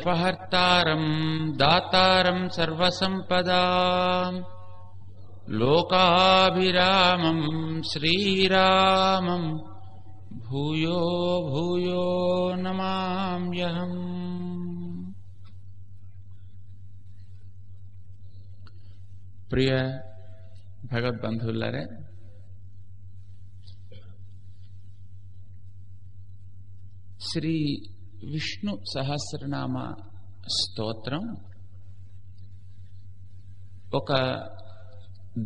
కల్పహర్తారం దాతారం సర్వసంపదాం లోకాభిరామం శ్రీరామం భూయో భూయో నమామ్యహం. ప్రియ భగవద్బంధువులారా, శ్రీ విష్ణు సహస్రనామ స్తోత్రం ఒక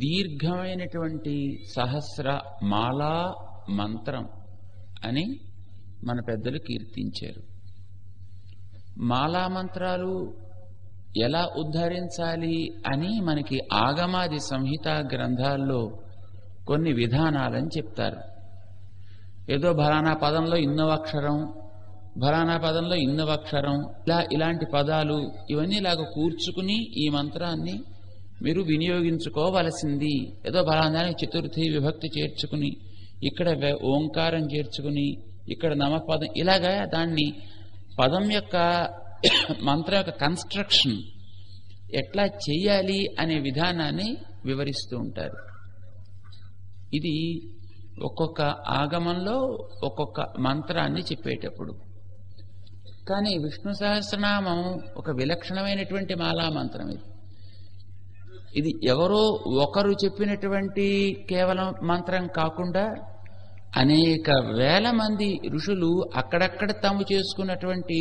దీర్ఘమైనటువంటి సహస్ర మాలా మంత్రం అని మన పెద్దలు కీర్తించారు. మాలా మంత్రాలు ఎలా ఉద్ధరించాలి అని మనకి ఆగమాది సంహిత గ్రంథాల్లో కొన్ని విధానాలని చెప్తారు. ఏదో ఫలానా పదంలో ఇన్నవ అక్షరం, ఫలానా పదంలో ఇన్నవ అక్షరం, ఇలాంటి పదాలు ఇవన్నీ ఇలాగ కూర్చుకుని ఈ మంత్రాన్ని మీరు వినియోగించుకోవలసింది. ఏదో ఫలానానికి చతుర్థి విభక్తి చేర్చుకుని, ఇక్కడ ఓంకారం చేర్చుకుని, ఇక్కడ నమపదం, ఇలాగా దాన్ని పదం యొక్క మంత్రం యొక్క కన్స్ట్రక్షన్ ఎట్లా చేయాలి అనే విధానాన్ని వివరిస్తూ ఉంటారు. ఇది ఒక్కొక్క ఆగమంలో ఒక్కొక్క మంత్రాన్ని చెప్పేటప్పుడు. కానీ విష్ణు సహస్రనామం ఒక విలక్షణమైనటువంటి మాలా మంత్రం. ఇది ఎవరో ఒకరు చెప్పినటువంటి కేవలం మంత్రం కాకుండా అనేక వేల మంది ఋషులు అక్కడక్కడ తాము చేసుకున్నటువంటి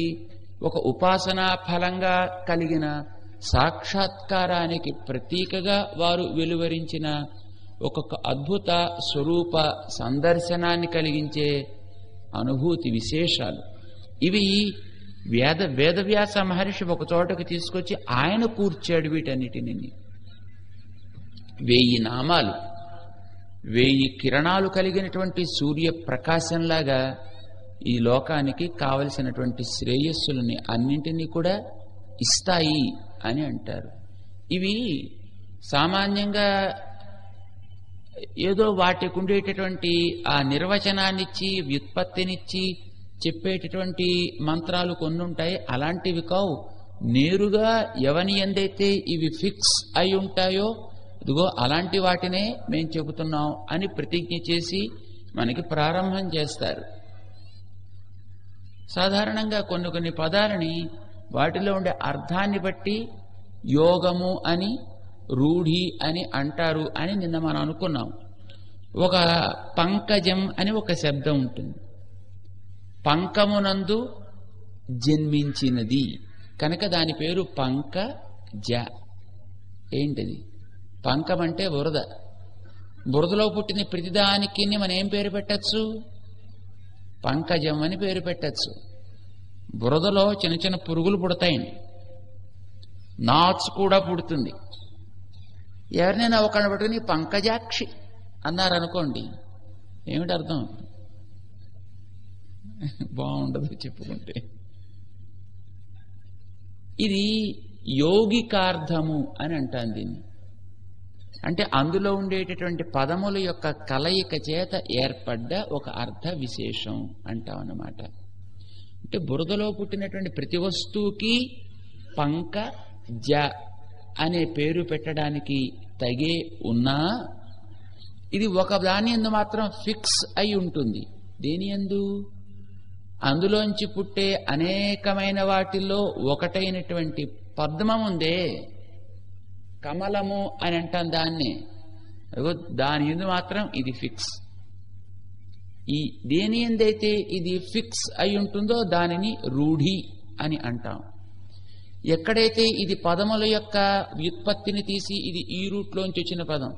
ఒక ఉపాసనా ఫలంగా కలిగిన సాక్షాత్కారానికి ప్రతీకగా వారు వెలువరించిన ఒక్కొక్క అద్భుత స్వరూప సందర్శనాన్ని కలిగించే అనుభూతి విశేషాలు ఇవి. వేదవ్యాస మహర్షి ఒక చోటకు తీసుకొచ్చి ఆయన కూర్చాడు వీటన్నిటిని. 1000 నామాలు, 1000 కిరణాలు కలిగినటువంటి సూర్య ప్రకాశంలాగా ఈ లోకానికి కావలసినటువంటి శ్రేయస్సులని అన్నింటినీ కూడా ఇస్తాయి అని అంటారు. ఇవి సామాన్యంగా ఏదో వాటికి ఉండేటటువంటి ఆ నిర్వచనాన్నిచ్చి వ్యుత్పత్తినిచ్చి చెప్పేటటువంటి మంత్రాలు కొన్ని ఉంటాయి. అలాంటివి కావు. నేరుగా ఎవని ఎందైతే ఇవి ఫిక్స్ అయి ఉంటాయో ఇదిగో అలాంటి వాటినే మేము చెబుతున్నాం అని ప్రతిజ్ఞ చేసి మనకి ప్రారంభం చేస్తారు. సాధారణంగా కొన్ని పదాలని వాటిలో ఉండే అర్థాన్ని బట్టి యోగము అని, రూఢి అని అంటారు అని నిన్న మనం అనుకున్నాం. ఒక పంకజం అని ఒక శబ్దం ఉంటుంది. పంకమునందు జన్మించినది కనుక దాని పేరు పంకజ. ఏంటిది? పంకం అంటే బురద. బురదలో పుట్టిన ప్రతిదానికి మనం ఏం పేరు పెట్టచ్చు? పంకజం అని పేరు పెట్టచ్చు. బురదలో చిన్న చిన్న పురుగులు పుడతాయండి, నాచు కూడా పుడుతుంది. ఎవరినైనా ఒకళ్ళని పట్టుకుని పంకజాక్షి అన్నారనుకోండి, ఏమిటి అర్థం? బాగుండదు చెప్పుకుంటే. ఇది యోగికార్థము అని అంటాను దీన్ని. అంటే అందులో ఉండేటటువంటి పదముల యొక్క కలయిక చేత ఏర్పడ్డ ఒక అర్థ విశేషం అంటామన్నమాట. అంటే బురదలో పుట్టినటువంటి ప్రతి వస్తువుకి పంకజ అనే పేరు పెట్టడానికి తగే ఉన్నా ఇది ఒక దాని యందు మాత్రం ఫిక్స్ అయి ఉంటుంది. దేని యందు? అందులోంచి పుట్టే అనేకమైన వాటిల్లో ఒకటైనటువంటి పద్మం ఉందే, కమలము అని అంటాం దాన్ని. దాని యందు మాత్రం ఇది ఫిక్స్. ఈ దేని యందైతే ఇది ఫిక్స్ అయి ఉంటుందో దానిని రూఢి అని అంటాం. ఎక్కడైతే ఇది పదముల యొక్క వ్యుత్పత్తిని తీసి ఇది ఈ రూట్లోంచి వచ్చిన పదం,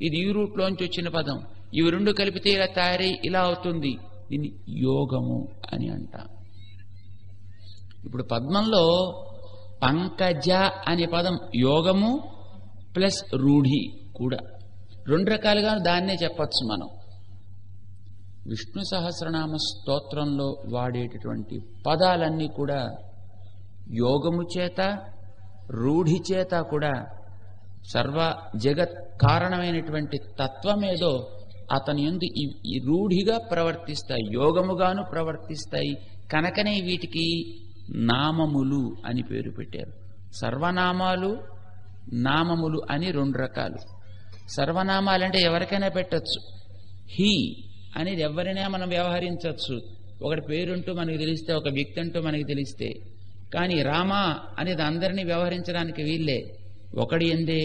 ఇది ఈ రూట్లోంచి వచ్చిన పదం, ఇవి రెండు కలిపితే ఇలా తయారై ఇలా అవుతుంది, దీన్ని యోగము అని అంటాం. ఇప్పుడు పద్మంలో పంకజ అనే పదం యోగము ప్లస్ రూఢి కూడా, రెండు రకాలుగా దాన్నే చెప్పచ్చు మనం. విష్ణు సహస్రనామ స్తోత్రంలో వాడేటటువంటి పదాలన్నీ కూడా యోగము చేత రూఢి చేత కూడా సర్వ జగత్ కారణమైనటువంటి తత్వమేదో అతని యందు ఈ రూఢిగా ప్రవర్తిస్తాయి, యోగముగాను ప్రవర్తిస్తాయి. కనుకనే వీటికి నామములు అని పేరు పెట్టారు. సర్వనామాలు, నామములు అని 2 రకాలు. సర్వనామాలంటే ఎవరికైనా పెట్టచ్చు. హీ అనేది ఎవరైనా మనం వ్యవహరించవచ్చు. ఒకటి పేరుంటూ మనకి తెలిస్తే, ఒక వ్యక్తి అంటూ మనకి తెలిస్తే. కానీ రామ అనేది అందరినీ వ్యవహరించడానికి వీల్లే. ఒకడి ఎందే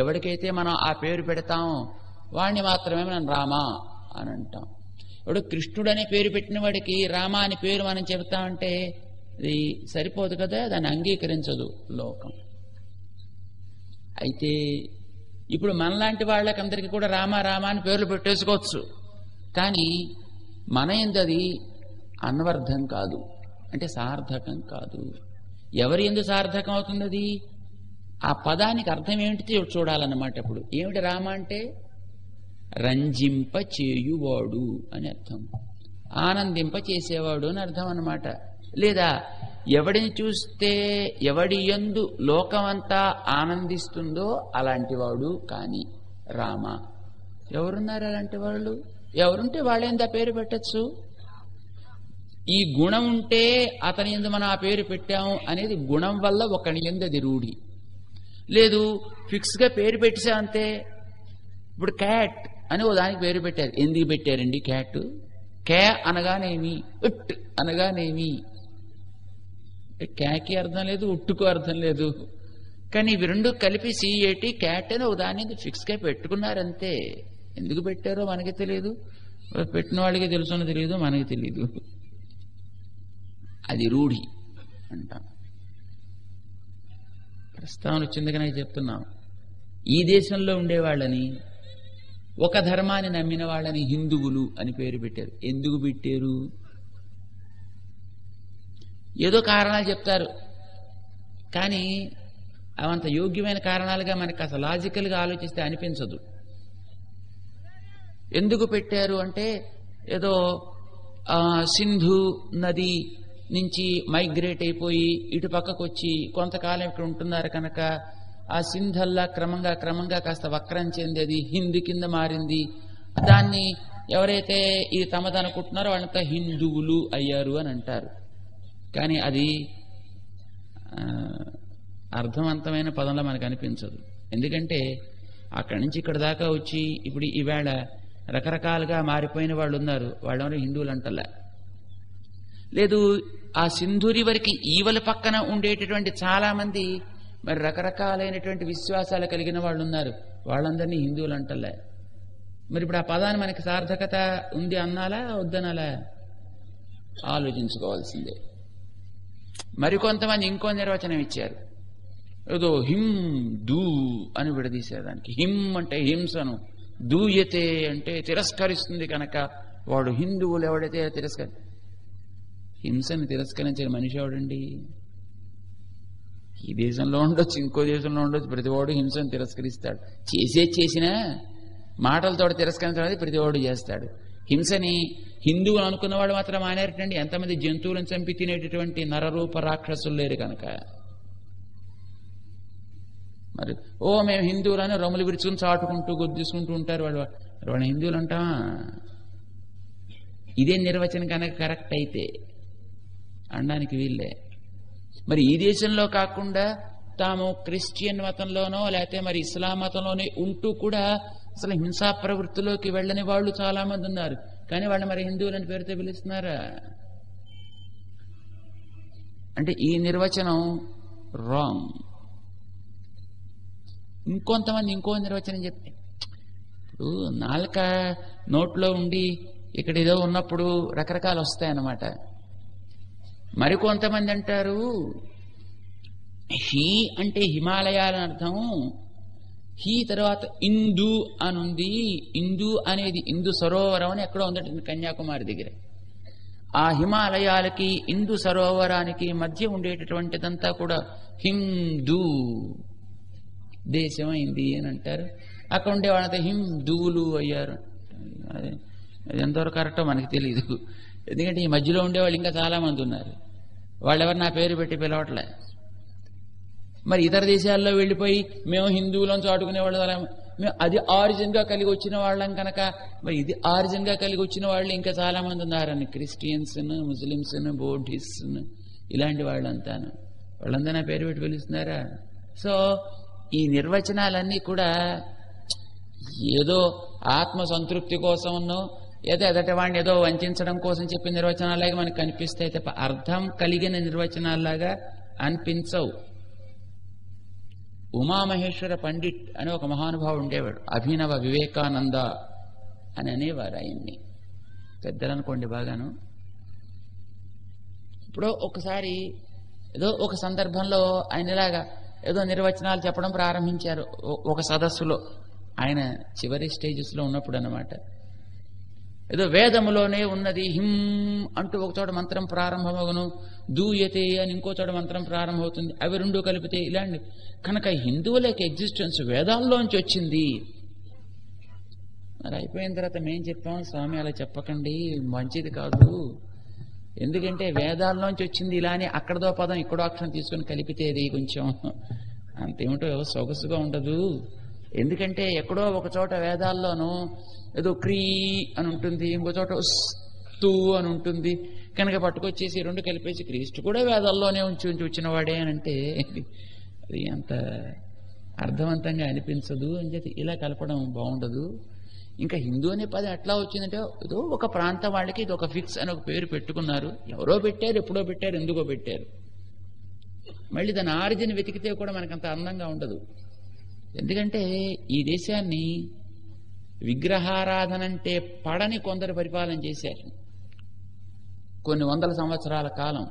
ఎవరికైతే మనం ఆ పేరు పెడతామో వాడిని మాత్రమే మనం రామ అని అంటాం. ఇప్పుడు కృష్ణుడు అనే పేరు పెట్టిన వాడికి రామ అని పేరు మనం చెబుతామంటే అది సరిపోదు కదా, దాన్ని అంగీకరించదు లోకం. అయితే ఇప్పుడు మనలాంటి వాళ్ళకందరికీ కూడా రామ రామ అని పేర్లు పెట్టేసుకోవచ్చు. కానీ మన యందు అది అన్వర్థం కాదు, అంటే సార్థకం కాదు. ఎవరి యందు సార్థకం అవుతుంది అది? ఆ పదానికి అర్థం ఏమిటి చూడాలన్నమాట. ఇప్పుడు ఏమిటి రామ అంటే? రంజింప చేయువాడు అని అర్థం, ఆనందింప చేసేవాడు అని అర్థం అన్నమాట. లేదా ఎవడిని చూస్తే ఎవడి యందు లోకమంతా ఆనందిస్తుందో అలాంటి వాడు కానీ రామ. ఎవరున్నారు అలాంటి వాళ్ళు? ఎవరుంటే వాళ్ళేందా పేరు పెట్టచ్చు. ఈ గుణం ఉంటే అతని యందు మనం ఆ పేరు పెట్టాము అనేది గుణం వల్ల ఒకని యందు అది రూఢి. లేదు ఫిక్స్ గా పేరు పెట్టేసా అంతే. ఇప్పుడు క్యాట్ అని ఓ దానికి పేరు పెట్టారు. ఎందుకు పెట్టారండి క్యాట్? క్యా అనగానేమి, ఉట్ అనగానేమి. క్యాకి అర్థం లేదు, ఉట్టుకు అర్థం లేదు. కానీ ఇవి 2 కలిపి CAT క్యాట్ అని ఒక దాని ఫిక్స్ గా పెట్టుకున్నారంతే. ఎందుకు పెట్టారో మనకి తెలియదు, పెట్టిన వాళ్ళకి తెలుసునో తెలియదు, మనకి తెలియదు. అది రూఢి అంటాం. ప్రస్తావన వచ్చింది కనుక చెప్తున్నాం. ఈ దేశంలో ఉండేవాళ్ళని, ఒక ధర్మాన్ని నమ్మిన వాళ్ళని హిందువులు అని పేరు పెట్టారు. ఎందుకు పెట్టారు? ఏదో కారణాలు చెప్తారు, కానీ అవంత యోగ్యమైన కారణాలుగా మనకు అసలు లాజికల్గా ఆలోచిస్తే అనిపించదు. ఎందుకు పెట్టారు అంటే ఏదో సింధు నది నుంచి మైగ్రేట్ అయిపోయి ఇటు పక్కకు వచ్చి కొంతకాలం ఇక్కడ ఉంటున్నారు కనుక ఆ సింధల్లా క్రమంగా క్రమంగా కాస్త వక్రం చెందేది హిందీ కింద మారింది. దాన్ని ఎవరైతే ఇది తమదనుకుంటున్నారో వాళ్ళంతా హిందువులు అయ్యారు అని అంటారు. కానీ అది అర్థవంతమైన పదంలో మనకు అనిపించదు. ఎందుకంటే అక్కడి నుంచి ఇక్కడ దాకా వచ్చి ఇప్పుడు ఈవేళ రకరకాలుగా మారిపోయిన వాళ్ళు ఉన్నారు. వాళ్ళెవరో హిందువులు అంటలే. లేదు ఆ సింధూరి వరకు ఈవల పక్కన ఉండేటటువంటి చాలా మంది మరి రకరకాలైనటువంటి విశ్వాసాలు కలిగిన వాళ్ళు ఉన్నారు. వాళ్ళందరినీ హిందువులు అంటలే. మరి ఇప్పుడు ఆ పదాన్ని మనకి సార్థకత ఉంది అన్నాలా వద్దనాలా ఆలోచించుకోవాల్సిందే. మరికొంతమంది ఇంకో నిర్వచనం ఇచ్చారు. ఏదో హిం దూ అని విడదీశారు. దానికి హిం అంటే హింసను, దూయతే అంటే తిరస్కరిస్తుంది కనుక వాడు హిందువులు. ఎవడైతే హింసను తిరస్కరించే మనిషి ఎవడండి? ఈ దేశంలో ఉండొచ్చు, ఇంకో దేశంలో ఉండొచ్చు, ప్రతివాడు హింసను తిరస్కరిస్తాడు. చేసినా మాటలతో తిరస్కరించడం ప్రతివాడు చేస్తాడు. హింసని హిందువులు అనుకున్నవాడు మాత్రం మానేరటండి. ఎంతమంది జంతువులను చంపి తినేటటువంటి నరరూప రాక్షసులు లేరు కనుక. మరి మేము హిందువులని రొమ్ములు విరుచుకుని చాటుకుంటూ గొద్దుసుకుంటూ ఉంటారు వాళ్ళు. వాళ్ళ హిందువులు అంటామా? ఇదే నిర్వచనం కనుక కరెక్ట్ అయితే అనడానికి వీళ్ళే. మరి ఈ దేశంలో కాకుండా తాము క్రిస్టియన్ మతంలోనో లేకపోతే మరి ఇస్లాం మతంలోనే ఉంటూ కూడా అసలు హింసా ప్రవృత్తిలోకి వెళ్ళని వాళ్ళు చాలా మంది ఉన్నారు. కానీ వాళ్ళు మరి హిందువులని పేరుతో పిలుస్తున్నారా? అంటే ఈ నిర్వచనం రాంగ్. ఇంకొంతమంది ఇంకో నిర్వచనం చెప్తే, ఇప్పుడు నాలుక నోట్లో ఉండి ఇక్కడ ఏదో ఉన్నప్పుడు రకరకాలు వస్తాయన్నమాట. మరికొంతమంది అంటారు హీ అంటే హిమాలయాలని అర్థం. హీ తర్వాత ఇందు అనుంది. ఇందు అనేది ఇందు సరోవరం అని ఎక్కడో ఉందంటే కన్యాకుమారి దగ్గర. ఆ హిమాలయాలకి ఇందు సరోవరానికి మధ్య ఉండేటటువంటిదంతా కూడా హిందూ దేశం అయింది అని అంటారు. అక్కడ ఉండే వాళ్ళంతా హిందువులు అయ్యారు. అది ఎంతవరకు కరెక్టో మనకి తెలియదు. ఎందుకంటే ఈ మధ్యలో ఉండేవాళ్ళు ఇంకా చాలా మంది ఉన్నారు. వాళ్ళెవరు నా పేరు పెట్టి పిలవట్లే. మరి ఇతర దేశాల్లో వెళ్ళిపోయి మేము హిందువులను చాటుకునే వాళ్ళు మేము అది ఆరిజిన్ గా కలిగి వచ్చిన వాళ్ళం కనుక మరి ఇది ఆరిజిన్ గా కలిగి వచ్చిన వాళ్ళు ఇంకా చాలా మంది ఉన్నారని. క్రిస్టియన్స్, ముస్లిమ్స్, బౌద్ధిస్ట్ ఇలాంటి వాళ్ళంతాను. వాళ్ళంతా నా పేరు పెట్టి పిలుస్తున్నారా? సో ఈ నిర్వచనాలన్నీ కూడా ఏదో ఆత్మ సంతృప్తి కోసమనో ఏదో ఎదటి వాడిని ఏదో వంచడం కోసం చెప్పిన నిర్వచనాలాగా మనకు కనిపిస్తాయి తప్ప అర్థం కలిగిన నిర్వచనాల్లాగా అనిపించవు. ఉమామహేశ్వర పండిట్ అని ఒక మహానుభావుడు ఉండేవాడు. అభినవ వివేకానంద అని అనేవారు ఆయన్ని. పెద్దలనుకోండి బాగాను. ఇప్పుడు ఒకసారి ఏదో ఒక సందర్భంలో ఆయన ఇలాగా ఏదో నిర్వచనాలు చెప్పడం ప్రారంభించారు ఒక సదస్సులో. ఆయన చివరి స్టేజెస్లో ఉన్నప్పుడు అన్నమాట. ఏదో వేదములోనే ఉన్నది హిం అంటూ ఒక చోట మంత్రం ప్రారంభమగును, దూయతే అని ఇంకో చోట మంత్రం ప్రారంభమవుతుంది, అవి రెండు కలిపితే ఇలాంటి. కనుక హిందువులకి ఎగ్జిస్టెన్స్ వేదాల్లోంచి వచ్చింది. మరి అయిపోయిన తర్వాత మేం చెప్పాం, స్వామి అలా చెప్పకండి, మంచిది కాదు. ఎందుకంటే వేదాల్లోంచి వచ్చింది ఇలా అని అక్కడదో పదం ఇక్కడో అక్షరం తీసుకుని కలిపితేది కొంచెం అంతేమిటో సొగసుగా ఉండదు. ఎందుకంటే ఎక్కడో ఒక చోట వేదాల్లోనూ ఏదో క్రీ అని ఉంటుంది, ఇంకో చోట స్తూ అని ఉంటుంది. కనుక పట్టుకొచ్చేసి రెండు కలిపేసి క్రీస్తు కూడా వేదాల్లోనే ఉంచి వచ్చిన వాడే అని అంటే అది అంత అర్థవంతంగా అనిపించదు అని చెప్పి ఇలా కలపడం బాగుండదు. ఇంకా హిందూ అనే పదం ఎట్లా వచ్చిందంటే ఏదో ఒక ప్రాంతం వాళ్ళకి ఇది ఒక ఫిక్స్ అని ఒక పేరు పెట్టుకున్నారు. ఎవరో పెట్టారు, ఎప్పుడో పెట్టారు, ఎందుకో పెట్టారు. మళ్ళీ దాని ఆరిజిన్ వెతికితే కూడా మనకంత అందంగా ఉండదు. ఎందుకంటే ఈ దేశాన్ని విగ్రహారాధన అంటే పడని కొందరు పరిపాలన చేశారు కొన్ని వందల సంవత్సరాల కాలం.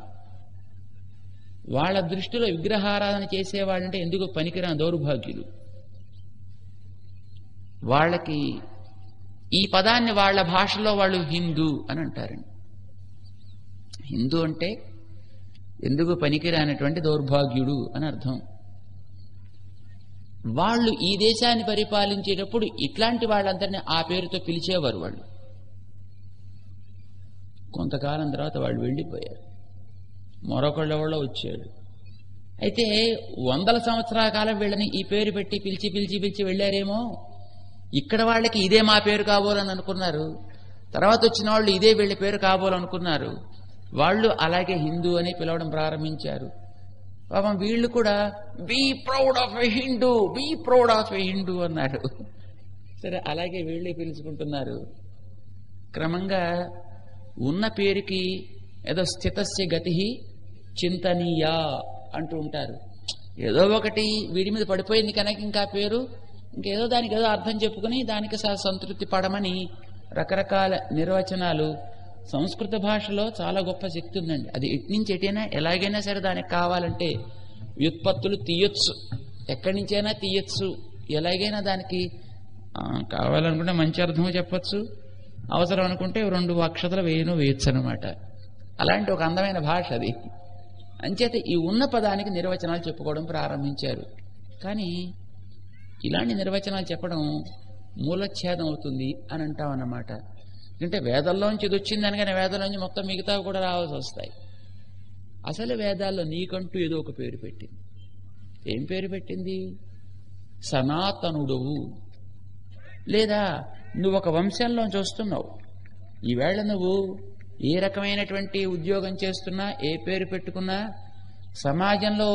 వాళ్ళ దృష్టిలో విగ్రహారాధన చేసేవాళ్ళంటే ఎందుకు పనికిరాని దౌర్భాగ్యులు. వాళ్ళకి ఈ పదాన్ని వాళ్ళ భాషలో వాళ్ళు హిందూ అని అంటారండి. హిందూ అంటే ఎందుకు పనికిరానటువంటి దౌర్భాగ్యుడు అని అర్థం. వాళ్ళు ఈ దేశాన్ని పరిపాలించేటప్పుడు ఇట్లాంటి వాళ్ళందరినీ ఆ పేరుతో పిలిచేవారు. వాళ్ళు కొంతకాలం తర్వాత వాళ్ళు వెళ్ళిపోయారు, మరొకళ్ళెవళ్ళో వచ్చాడు. అయితే వందల సంవత్సరాల కాలం వీళ్ళని ఈ పేరు పెట్టి పిలిచి పిలిచి పిలిచి వెళ్ళారేమో. ఇక్కడ వాళ్ళకి ఇదే మా పేరు కాబోలని అనుకున్నారు. తర్వాత వచ్చిన వాళ్ళు ఇదే వీళ్ళ పేరు కాబోలనుకున్నారు. వాళ్ళు అలాగే హిందూ అని పిలవడం ప్రారంభించారు. పాపం వీళ్ళు కూడా be proud of a Hindu, be proud of a Hindu అన్నారు. సరే అలాగే వీళ్ళే పిలుచుకుంటున్నారు. క్రమంగా ఉన్న పేరుకి ఏదో స్థితస్య గతి చింతనీయ అంటూ ఉంటారు. ఏదో ఒకటి వీడి మీద పడిపోయింది కనుక ఇంకా పేరు ఇంకేదో దానికి ఏదో అర్థం చెప్పుకుని దానికి సంతృప్తి పడమని రకరకాల నిర్వచనాలు. సంస్కృత భాషలో చాలా గొప్ప శక్తి ఉందండి. అది ఎటు నుంచి ఎటైనా ఎలాగైనా సరే దానికి కావాలంటే వ్యుత్పత్తులు తీయొచ్చు, ఎక్కడి నుంచైనా తీయొచ్చు. ఎలాగైనా దానికి కావాలనుకుంటే మంచి అర్థం చెప్పచ్చు, అవసరం అనుకుంటే రెండు అక్షతలు వేయచ్చు అనమాట. అలాంటి ఒక అందమైన భాష అది. అంచేత ఈ ఉన్న పదానికి నిర్వచనాలు చెప్పుకోవడం ప్రారంభించారు. కానీ ఇలాంటి నిర్వచనాలు చెప్పడం మూలఛేదం అవుతుంది అని అంటామన్నమాట. ఎందుకంటే వేదాల్లోంచి ఇది వచ్చింది అనగానే వేదాల్లోంచి మొత్తం మిగతావి కూడా రావాల్సి వస్తాయి. అసలు వేదాల్లో నీకంటూ ఏదో ఒక పేరు పెట్టింది. ఏం పేరు పెట్టింది? సనాతనుడవు. లేదా నువ్వు ఒక వంశంలోంచి వస్తున్నావు. ఈవేళ నువ్వు ఏ రకమైనటువంటి ఉద్యోగం చేస్తున్నా, ఏ పేరు పెట్టుకున్నా, సమాజంలో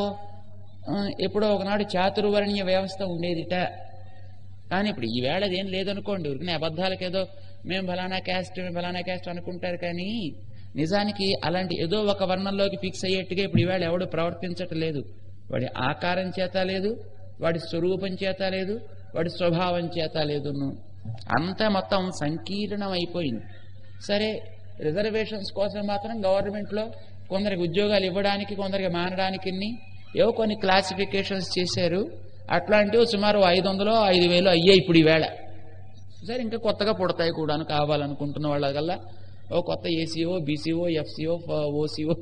ఎప్పుడో ఒకనాడు చాతుర్వర్ణ్య వ్యవస్థ ఉండేదిట. కానీ ఇప్పుడు ఈవేళ అదేం లేదనుకోండి. ఊరికనే అబద్ధాలకేదో మేము ఫలానా క్యాస్ట్ అనుకుంటారు. కానీ నిజానికి అలాంటి ఏదో ఒక వర్ణంలోకి ఫిక్స్ అయ్యేట్టుగా ఇప్పుడు ఈవేళ ఎవడు ప్రవర్తించటం లేదు. వాడి ఆకారం చేత లేదు, వాడి స్వరూపం చేత లేదు, వాడి స్వభావం చేత లేదు. అంతా మొత్తం సంకీర్ణం అయిపోయింది. సరే రిజర్వేషన్స్ కోసం మాత్రం గవర్నమెంట్లో కొందరికి ఉద్యోగాలు ఇవ్వడానికి, కొందరికి మానడానికి ఏవో కొన్ని క్లాసిఫికేషన్స్ చేశారు. అట్లాంటివి సుమారు 500 5,000 అయ్యాయి ఇప్పుడు ఈవేళ. సరే ఇంకా కొత్తగా పుడతాయి కూడాను. కావాలనుకుంటున్న వాళ్ళకల్లా ఓ కొత్త ఏసీఓ, బీసీఓ, ఎఫ్సీఓ, ఓసీఓ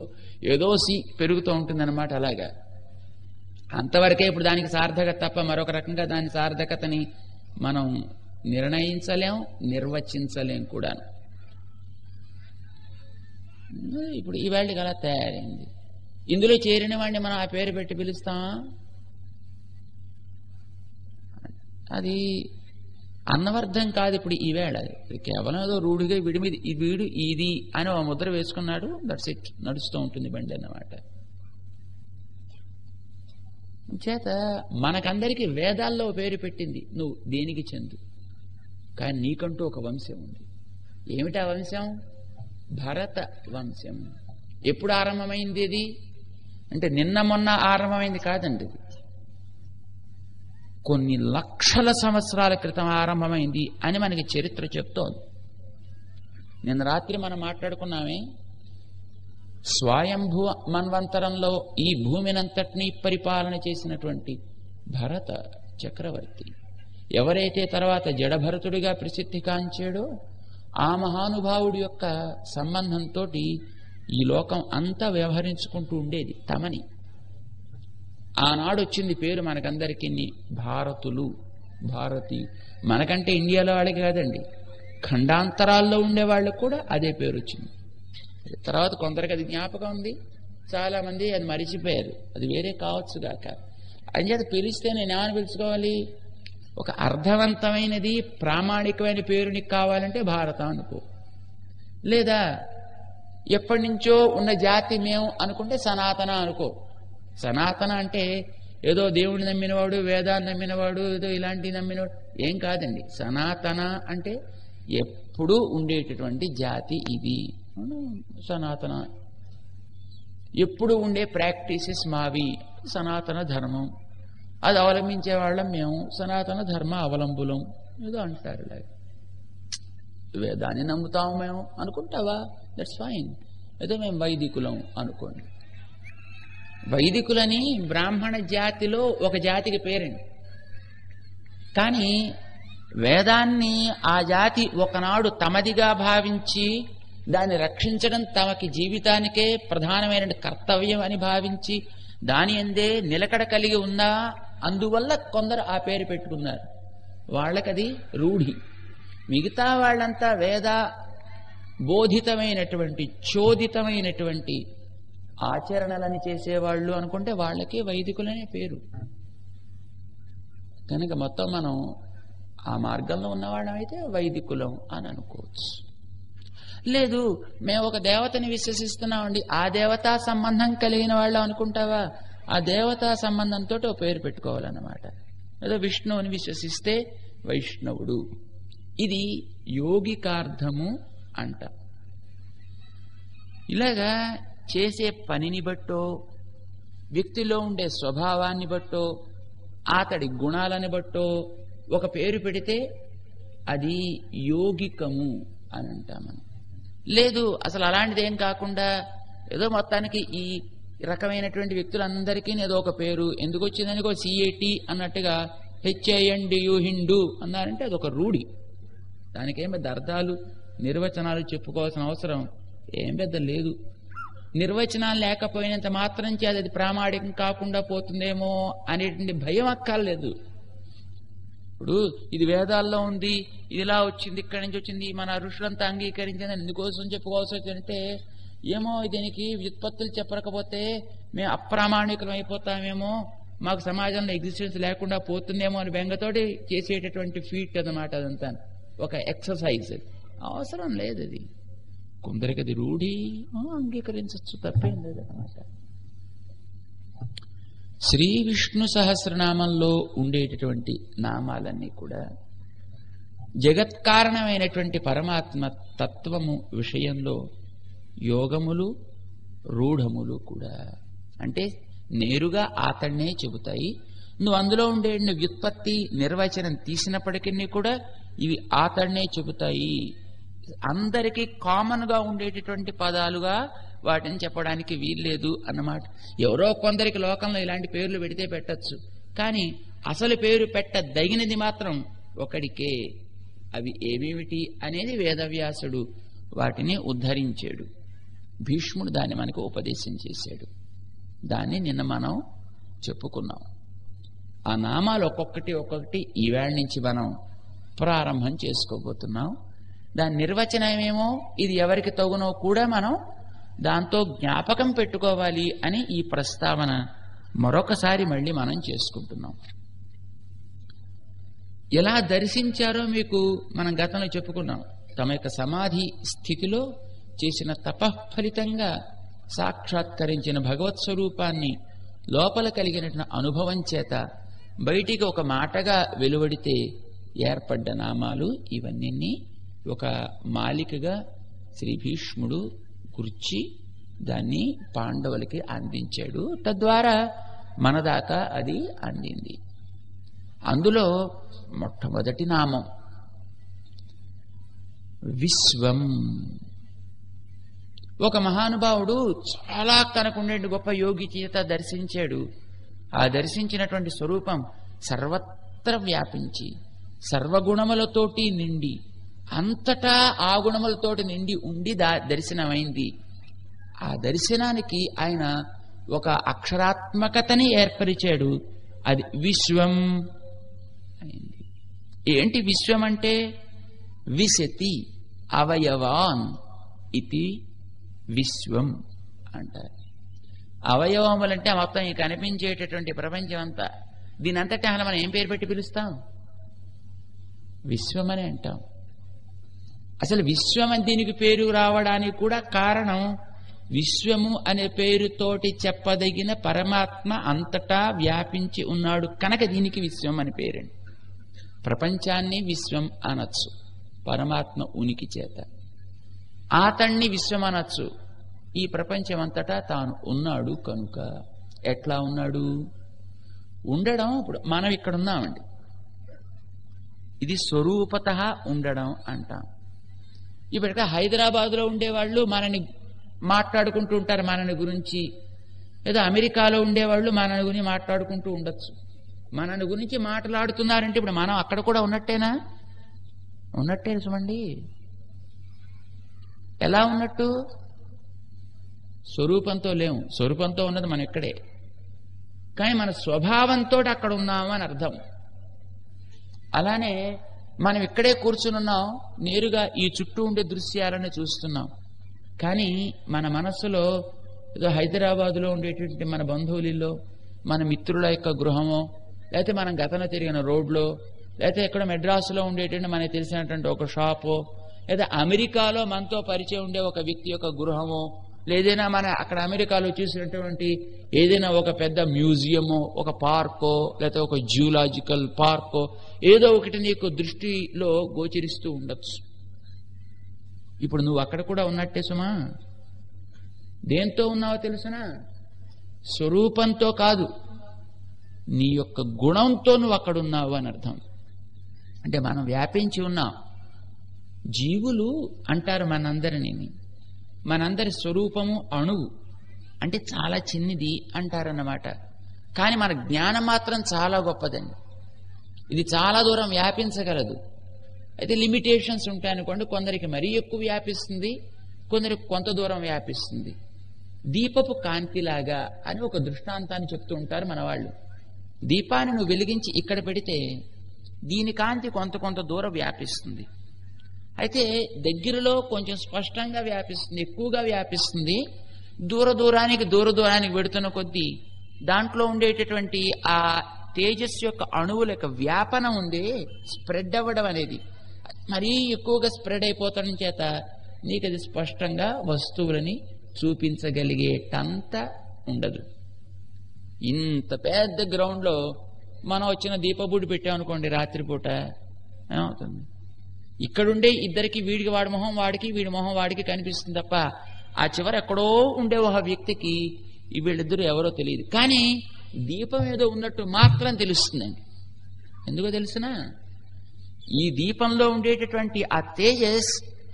ఏదో సి పెరుగుతూ ఉంటుందన్నమాట. అలాగా అంతవరకే ఇప్పుడు దానికి సార్థకత తప్ప మరొక రకంగా దాని సార్థకతని మనం నిర్ణయించలేం, నిర్వచించలేం కూడాను. ఇప్పుడు ఈవేళకి అలా తయారైంది. ఇందులో చేరిన వాడిని మనం ఆ పేరు పెట్టి పిలుస్తామా? అది అన్నవర్థం కాదు ఇప్పుడు ఈవేళ. కేవలం ఏదో రూఢిగా వీడి మీద వీడు ఇది అని ఒక ముద్ర వేసుకున్నాడు, దట్స్ ఇట్, నడుస్తూ ఉంటుంది బండి అన్నమాట. చేత మనకందరికీ వేదాల్లో పేరు పెట్టింది, నువ్వు దేనికి చెందు. కానీ నీకంటూ ఒక వంశం ఉంది. ఏమిటా వంశం? భరత వంశం. ఎప్పుడు ఆరంభమైంది ఇది అంటే నిన్న మొన్న ఆరంభమైంది కాదండి. ఇది కొన్ని లక్షల సంవత్సరాల క్రితం ఆరంభమైంది అని మనకి చరిత్ర చెప్తోంది. నిన్న రాత్రి మనం మాట్లాడుకున్నామే, స్వయంభూ మన్వంతరంలో ఈ భూమినంతటినీ పరిపాలన చేసినటువంటి భరత చక్రవర్తి, ఎవరైతే తర్వాత జడభరతుడిగా ప్రసిద్ధి కాంచాడో ఆ మహానుభావుడి యొక్క సంబంధంతో ఈ లోకం అంతా వ్యవహరించుకుంటూ ఉండేది తమని. ఆనాడు వచ్చింది పేరు మనకందరికీ భారతులు, భారతీయు. మనకంటే ఇండియాలో వాళ్ళకి కాదండి, ఖండాంతరాల్లో ఉండే వాళ్ళకు కూడా అదే పేరు వచ్చింది. తర్వాత కొందరికి అది జ్ఞాపకం ఉంది, చాలా మంది అది మరిచిపోయారు, అది వేరే కావచ్చుగాక. అంచేత పిలిస్తే నేనేమని పిలుచుకోవాలి? ఒక అర్థవంతమైనది ప్రామాణికమైన పేరు నీకు కావాలంటే భారతం అనుకో, లేదా ఎప్పటి నుంచో ఉన్న జాతి మేము అనుకుంటే సనాతన అనుకో. సనాతన అంటే ఏదో దేవుడిని నమ్మినవాడు, వేదాన్ని నమ్మినవాడు, ఏదో ఇలాంటివి నమ్మినవాడు ఏం కాదండి. సనాతన అంటే ఎప్పుడూ ఉండేటటువంటి జాతి ఇది సనాతన. ఎప్పుడు ఉండే ప్రాక్టీసెస్ మావి, సనాతన ధర్మం. అది అవలంబించే వాళ్ళం మేము, సనాతన ధర్మ అవలంబులం ఏదో అంటారు. వేదాన్ని నమ్ముతాము మేము అనుకుంటావా, దట్స్ ఫైన్. ఏదో మేము వైదికులం అనుకోండి. వైదికులని బ్రాహ్మణ జాతిలో ఒక జాతికి పేరండి. కానీ వేదాన్ని ఆ జాతి ఒకనాడు తమదిగా భావించి దాన్ని రక్షించడం తమకి జీవితానికే ప్రధానమైన కర్తవ్యం అని భావించి దాని అందే నిలకడ కలిగి ఉందా, అందువల్ల కొందరు ఆ పేరు పెట్టుకున్నారు. వాళ్ళకది రూఢి. మిగతా వాళ్ళంతా వేద బోధితమైనటువంటి చోదితమైనటువంటి ఆచరణలని చేసేవాళ్ళు అనుకుంటే వాళ్ళకి వైదికులనే పేరు. కనుక మొత్తం మనం ఆ మార్గంలో ఉన్నవాళ్ళం అయితే వైదికులం అని అనుకోవచ్చు. లేదు మేము ఒక దేవతని విశ్వసిస్తున్నామండి, ఆ దేవతా సంబంధం కలిగిన వాళ్ళు అనుకుంటావా, ఆ దేవతా సంబంధంతో ఒక పేరు పెట్టుకోవాలన్నమాట. ఏదో విష్ణువుని విశ్వసిస్తే వైష్ణవుడు. ఇది యోగికార్థము అంట. ఇలాగా చేసే పనిని బట్టో, వ్యక్తిలో ఉండే స్వభావాన్ని బట్టో, అతడి గుణాలని బట్టో ఒక పేరు పెడితే అది యోగికము అని అంటామని. లేదు అసలు అలాంటిది ఏం కాకుండా ఏదో మొత్తానికి ఈ రకమైనటువంటి వ్యక్తులందరికీ ఏదో ఒక పేరు ఎందుకు వచ్చిందని ఒక CAT అన్నట్టుగా HINDU హిందూ అన్నారంటే అదొక రూఢి. దానికేం పెద్ద అర్థాలు నిర్వచనాలు చెప్పుకోవాల్సిన అవసరం ఏం పెద్ద లేదు. నిర్వచనాలు లేకపోయినంత మాత్రం చేత అది ప్రామాణికం కాకుండా పోతుందేమో అనేటువంటి భయం అక్కర్లేదు. ఇప్పుడు ఇది వేదాల్లో ఉంది, ఇదిలా వచ్చింది, ఇక్కడి నుంచి వచ్చింది, మన ఋషులంతా అంగీకరించింది ఎందుకోసం చెప్పుకోవాల్సి వచ్చిందంటే ఏమో దీనికి వ్యుత్పత్తులు చెప్పకపోతే మేము అప్రామాణికం అయిపోతామేమో, మాకు సమాజంలో ఎగ్జిస్టెన్స్ లేకుండా పోతుందేమో అని బెంగతోటి చేసేటటువంటి ఫీట్ అన్నమాట. అదంతా ఒక ఎక్సర్సైజ్, అవసరం లేదు. అది కొందరికి అది రూఢి, అంగీకరించవచ్చు, తప్పేం లేదన్నమాట. శ్రీ విష్ణు సహస్రనామంలో ఉండేటటువంటి నామాలన్నీ కూడా జగత్కారణమైనటువంటి పరమాత్మ తత్వము విషయంలో యోగములు రూఢములు కూడా, అంటే నేరుగా అతన్నే చెబుతాయి. నువ్వు అందులో ఉండే వ్యుత్పత్తి నిర్వచనం తీసినప్పటికీ కూడా ఇవి అతన్నే చెబుతాయి. అందరికీ కామన్ గా ఉండేటటువంటి పదాలుగా వాటిని చెప్పడానికి వీల్లేదు అన్నమాట. ఎవరో కొందరికి లోకంలో ఇలాంటి పేర్లు పెడితే పెట్టచ్చు, కానీ అసలు పేరు పెట్టదగినది మాత్రం ఒకడికే. అవి ఏమేమిటి అనేది వేదవ్యాసుడు వాటిని ఉద్ధరించాడు. భీష్ముడు దాన్ని మనకు ఉపదేశం చేశాడు. దాన్ని నిన్న మనం చెప్పుకున్నాం. ఆ నామాలు ఒక్కొక్కటి ఈవేళ నుంచి మనం ప్రారంభం చేసుకోబోతున్నాం. దాని నిర్వచనమేమో ఇది ఎవరికి తగునో కూడా మనం దాంతో జ్ఞాపకం పెట్టుకోవాలి అని ఈ ప్రస్తావన మరొకసారి మళ్ళీ మనం చేసుకుంటున్నాం. ఎలా దర్శించారో మీకు మనం గతంలో చెప్పుకున్నాం. తమ యొక్క సమాధి స్థితిలో చేసిన తపఃఫలితంగా సాక్షాత్కరించిన భగవత్ స్వరూపాన్ని లోపల కలిగిన అనుభవం చేత బయటికి ఒక మాటగా వెలువడితే ఏర్పడ్డ నామాలు ఇవన్నీ ఒక మాలికగా శ్రీ భీష్ముడు గుర్చి దాన్ని పాండవులకి అందించాడు. తద్వారా మనదాకా అది అందింది. అందులో మొట్టమొదటి నామం విశ్వం. ఒక మహానుభావుడు చాలా కనకుండే గొప్ప యోగి చేత దర్శించాడు. ఆ దర్శించినటువంటి స్వరూపం సర్వత్ర వ్యాపించి సర్వగుణములతోటి నిండి అంతటా ఆ గుణములతోటి నిండి ఉండి దర్శనమైంది. ఆ దర్శనానికి ఆయన ఒక అక్షరాత్మకతని ఏర్పరిచాడు. అది విశ్వం అయింది. ఏంటి విశ్వం అంటే? విశతి అవయవాన్ ఇది విశ్వం అంటారు. అవయవములంటే మొత్తం ఈ కనిపించేటటువంటి ప్రపంచం అంతా. దీని అంతటా అసలు మనం ఏం పేరు పెట్టి పిలుస్తాం? విశ్వం అని అంటాం. అసలు విశ్వం అని దీనికి పేరు రావడానికి కూడా కారణం విశ్వము అనే పేరుతోటి చెప్పదగిన పరమాత్మ అంతటా వ్యాపించి ఉన్నాడు కనుక దీనికి విశ్వం అని పేరండి. ప్రపంచాన్ని విశ్వం అనొచ్చు పరమాత్మ ఉనికి చేత. ఆతణ్ణి విశ్వం అనొచ్చు ఈ ప్రపంచం అంతటా తాను ఉన్నాడు కనుక. ఎట్లా ఉన్నాడు? ఉండడం. ఇప్పుడు మనం ఇక్కడ ఉన్నామండి, ఇది స్వరూపతః ఉండడం అంటాం. ఇప్పటిక హైదరాబాద్లో ఉండేవాళ్ళు మనని మాట్లాడుకుంటూ ఉంటారు మనని గురించి, లేదా అమెరికాలో ఉండేవాళ్ళు మనని గురించి మాట్లాడుకుంటూ ఉండొచ్చు. మనని గురించి మాట్లాడుతున్నారంటే ఇప్పుడు మనం అక్కడ కూడా ఉన్నట్టేనా? ఉన్నట్టే చూడండి. ఎలా ఉన్నట్టు? స్వరూపంతో లేము. స్వరూపంతో ఉన్నది మనం ఇక్కడే, కానీ మన స్వభావంతో అక్కడ ఉన్నాము అని అర్థం. అలానే మనం ఇక్కడే కూర్చునున్నాం, నేరుగా ఈ చుట్టూ ఉండే దృశ్యాలను చూస్తున్నాం. కానీ మన మనస్సులో ఏదో హైదరాబాదులో ఉండేటువంటి మన బంధువులలో మన మిత్రుల యొక్క గృహమో, లేకపోతే మనం గతంలో తిరిగిన రోడ్లో, లేకపోతే ఎక్కడ మెడ్రాసులో ఉండేటువంటి మనకి తెలిసినటువంటి ఒక షాపో, లేదా అమెరికాలో మనతో పరిచయం ఉండే ఒక వ్యక్తి యొక్క గృహమో, లేదైనా మన అక్కడ అమెరికాలో చూసినటువంటి ఏదైనా ఒక పెద్ద మ్యూజియమో, ఒక పార్కో, లేకపోతే ఒక జూలాజికల్ పార్కో ఏదో ఒకటి నీకు దృష్టిలో గోచరిస్తూ ఉండొచ్చు. ఇప్పుడు నువ్వు అక్కడ కూడా ఉన్నట్టే సుమా. దేంతో ఉన్నావో తెలుసునా? స్వరూపంతో కాదు, నీ యొక్క గుణంతో నువ్వు అక్కడున్నావు అని అర్థం. అంటే మనం వ్యాపించి ఉన్నాం. జీవులు అంటారు మనందరినీ, మనందరి స్వరూపము అణువు అంటే చాలా చిన్నది అంటారన్నమాట. కానీ మన జ్ఞానం మాత్రం చాలా గొప్పదండి. ఇది చాలా దూరం వ్యాపించగలదు. అయితే లిమిటేషన్స్ ఉంటాయనుకోండి. కొందరికి మరీ ఎక్కువ వ్యాపిస్తుంది, కొందరికి కొంత దూరం వ్యాపిస్తుంది. దీపపు కాంతిలాగా అని ఒక దృష్టాంతాన్ని చెప్తూ ఉంటారు మన వాళ్ళు. దీపాన్ని నువ్వు వెలిగించి ఇక్కడ పెడితే దీని కాంతి కొంత దూరం వ్యాపిస్తుంది. అయితే దగ్గరలో కొంచెం స్పష్టంగా వ్యాపిస్తుంది, ఎక్కువగా వ్యాపిస్తుంది. దూరానికి పెడుతున్న కొద్దీ దాంట్లో ఉండేటటువంటి ఆ తేజస్సు యొక్క అణువుల యొక్క వ్యాపనం ఉంది, స్ప్రెడ్ అవ్వడం అనేది మరీ ఎక్కువగా స్ప్రెడ్ అయిపోతాం చేత నీకు అది స్పష్టంగా వస్తువులని చూపించగలిగేటంత ఉండదు. ఇంత పెద్ద గ్రౌండ్లో మనం వచ్చిన దీపబుడి పెట్టామనుకోండి రాత్రిపూట, ఏమవుతుంది? ఇక్కడుండే ఇద్దరికి వీడికి వాడి మొహం వాడికి, వీడి మొహం వాడికి కనిపిస్తుంది తప్ప ఆ చివర ఎక్కడో ఉండే ఒక వ్యక్తికి వీళ్ళిద్దరూ ఎవరో తెలియదు. కానీ దీపం ఏదో ఉన్నట్టు మాత్రం తెలుస్తుందండి. ఎందుకో తెలుసునా? ఈ దీపంలో ఉండేటటువంటి ఆ తేజస్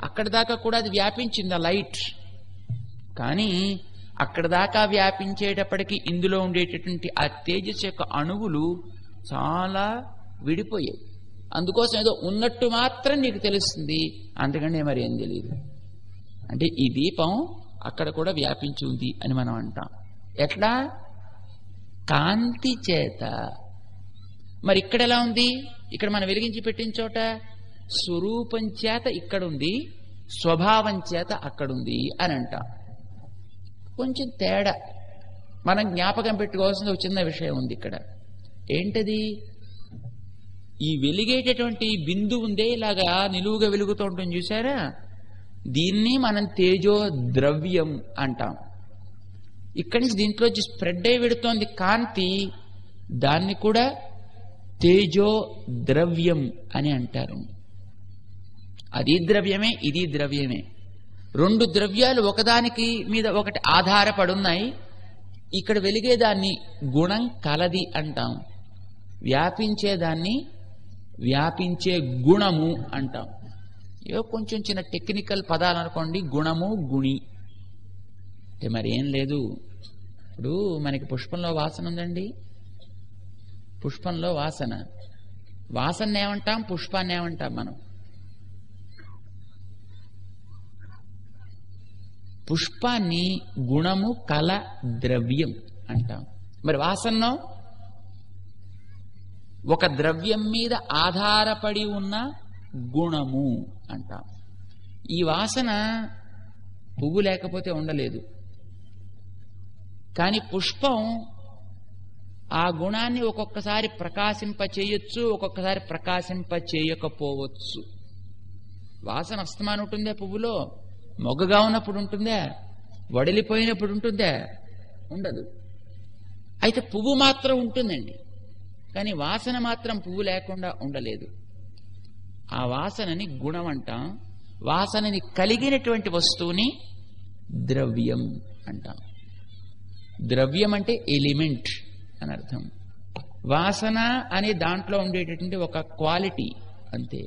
అక్కడి దాకా కూడా అది వ్యాపించింది, ఆ లైట్. కానీ అక్కడి దాకా వ్యాపించేటప్పటికీ ఇందులో ఉండేటటువంటి ఆ తేజస్ యొక్క అణువులు చాలా విడిపోయాయి. అందుకోసం ఏదో ఉన్నట్టు మాత్రం నీకు తెలుస్తుంది, అంతకంటే మరి ఏం తెలియదు. అంటే ఈ దీపం అక్కడ కూడా వ్యాపించి ఉంది అని మనం అంటాం. ఎట్లా? కాంతి చేత. మరి ఇక్కడ ఎలా ఉంది? ఇక్కడ మనం వెలిగించి పెట్టిన చోట స్వరూపం చేత ఇక్కడ ఉంది, స్వభావం చేత అక్కడుంది అని అంటాం. కొంచెం తేడా. మనం జ్ఞాపకం పెట్టుకోవాల్సిన ఒక చిన్న విషయం ఉంది ఇక్కడ. ఏంటది? ఈ వెలిగేటటువంటి బిందు ఉందే ఇలాగా నిలువుగా వెలుగుతూ ఉంటుంది చూసారా, దీన్ని మనం తేజో ద్రవ్యం అంటాం. ఇక్కడి నుంచి దీంట్లో స్ప్రెడ్ అయి వెడుతోంది కాంతి, దాన్ని కూడా తేజో ద్రవ్యం అని అంటారు. అది ద్రవ్యమే, ఇది ద్రవ్యమే. రెండు ద్రవ్యాలు ఒకదానికి మీద ఒకటి ఆధారపడున్నాయి. ఇక్కడ వెలిగేదాన్ని గుణం కలది అంటాం, వ్యాపించేదాన్ని వ్యాపించే గుణము అంటాం. ఏవో కొంచెం చిన్న టెక్నికల్ పదాలు అనుకోండి, గుణము గుణి అంటే మరి ఏం లేదు. ఇప్పుడు మనకి పుష్పంలో వాసన ఉందండి, పుష్పంలో వాసన, వాసన ఏమంటాం, పుష్పాన్ని ఏమంటాం మనం? పుష్పాన్ని గుణము కల ద్రవ్యం అంటాం. మరి వాసనలో ఒక ద్రవ్యం మీద ఆధారపడి ఉన్న గుణము అంటాం. ఈ వాసన పువ్వు లేకపోతే ఉండలేదు, కానీ పుష్పం ఆ గుణాన్ని ఒక్కొక్కసారి ప్రకాశింపచేయొచ్చు, ఒక్కొక్కసారి ప్రకాశింపచేయకపోవచ్చు. వాసన అస్తమానం ఉంటుందే పువ్వులో? మొగ్గగా ఉన్నప్పుడు ఉంటుందా? వడిలిపోయినప్పుడు ఉంటుందా? ఉండదు. అయితే పువ్వు మాత్రం ఉంటుందండి, కానీ వాసన మాత్రం పువ్వు లేకుండా ఉండలేదు. ఆ వాసనని గుణం అంటాం, వాసనని కలిగినటువంటి వస్తువుని ద్రవ్యం అంటాం. ద్రవ్యం అంటే ఎలిమెంట్ అని అర్థం. వాసన అనే దాంట్లో ఉండేటటువంటి ఒక క్వాలిటీ అంతే.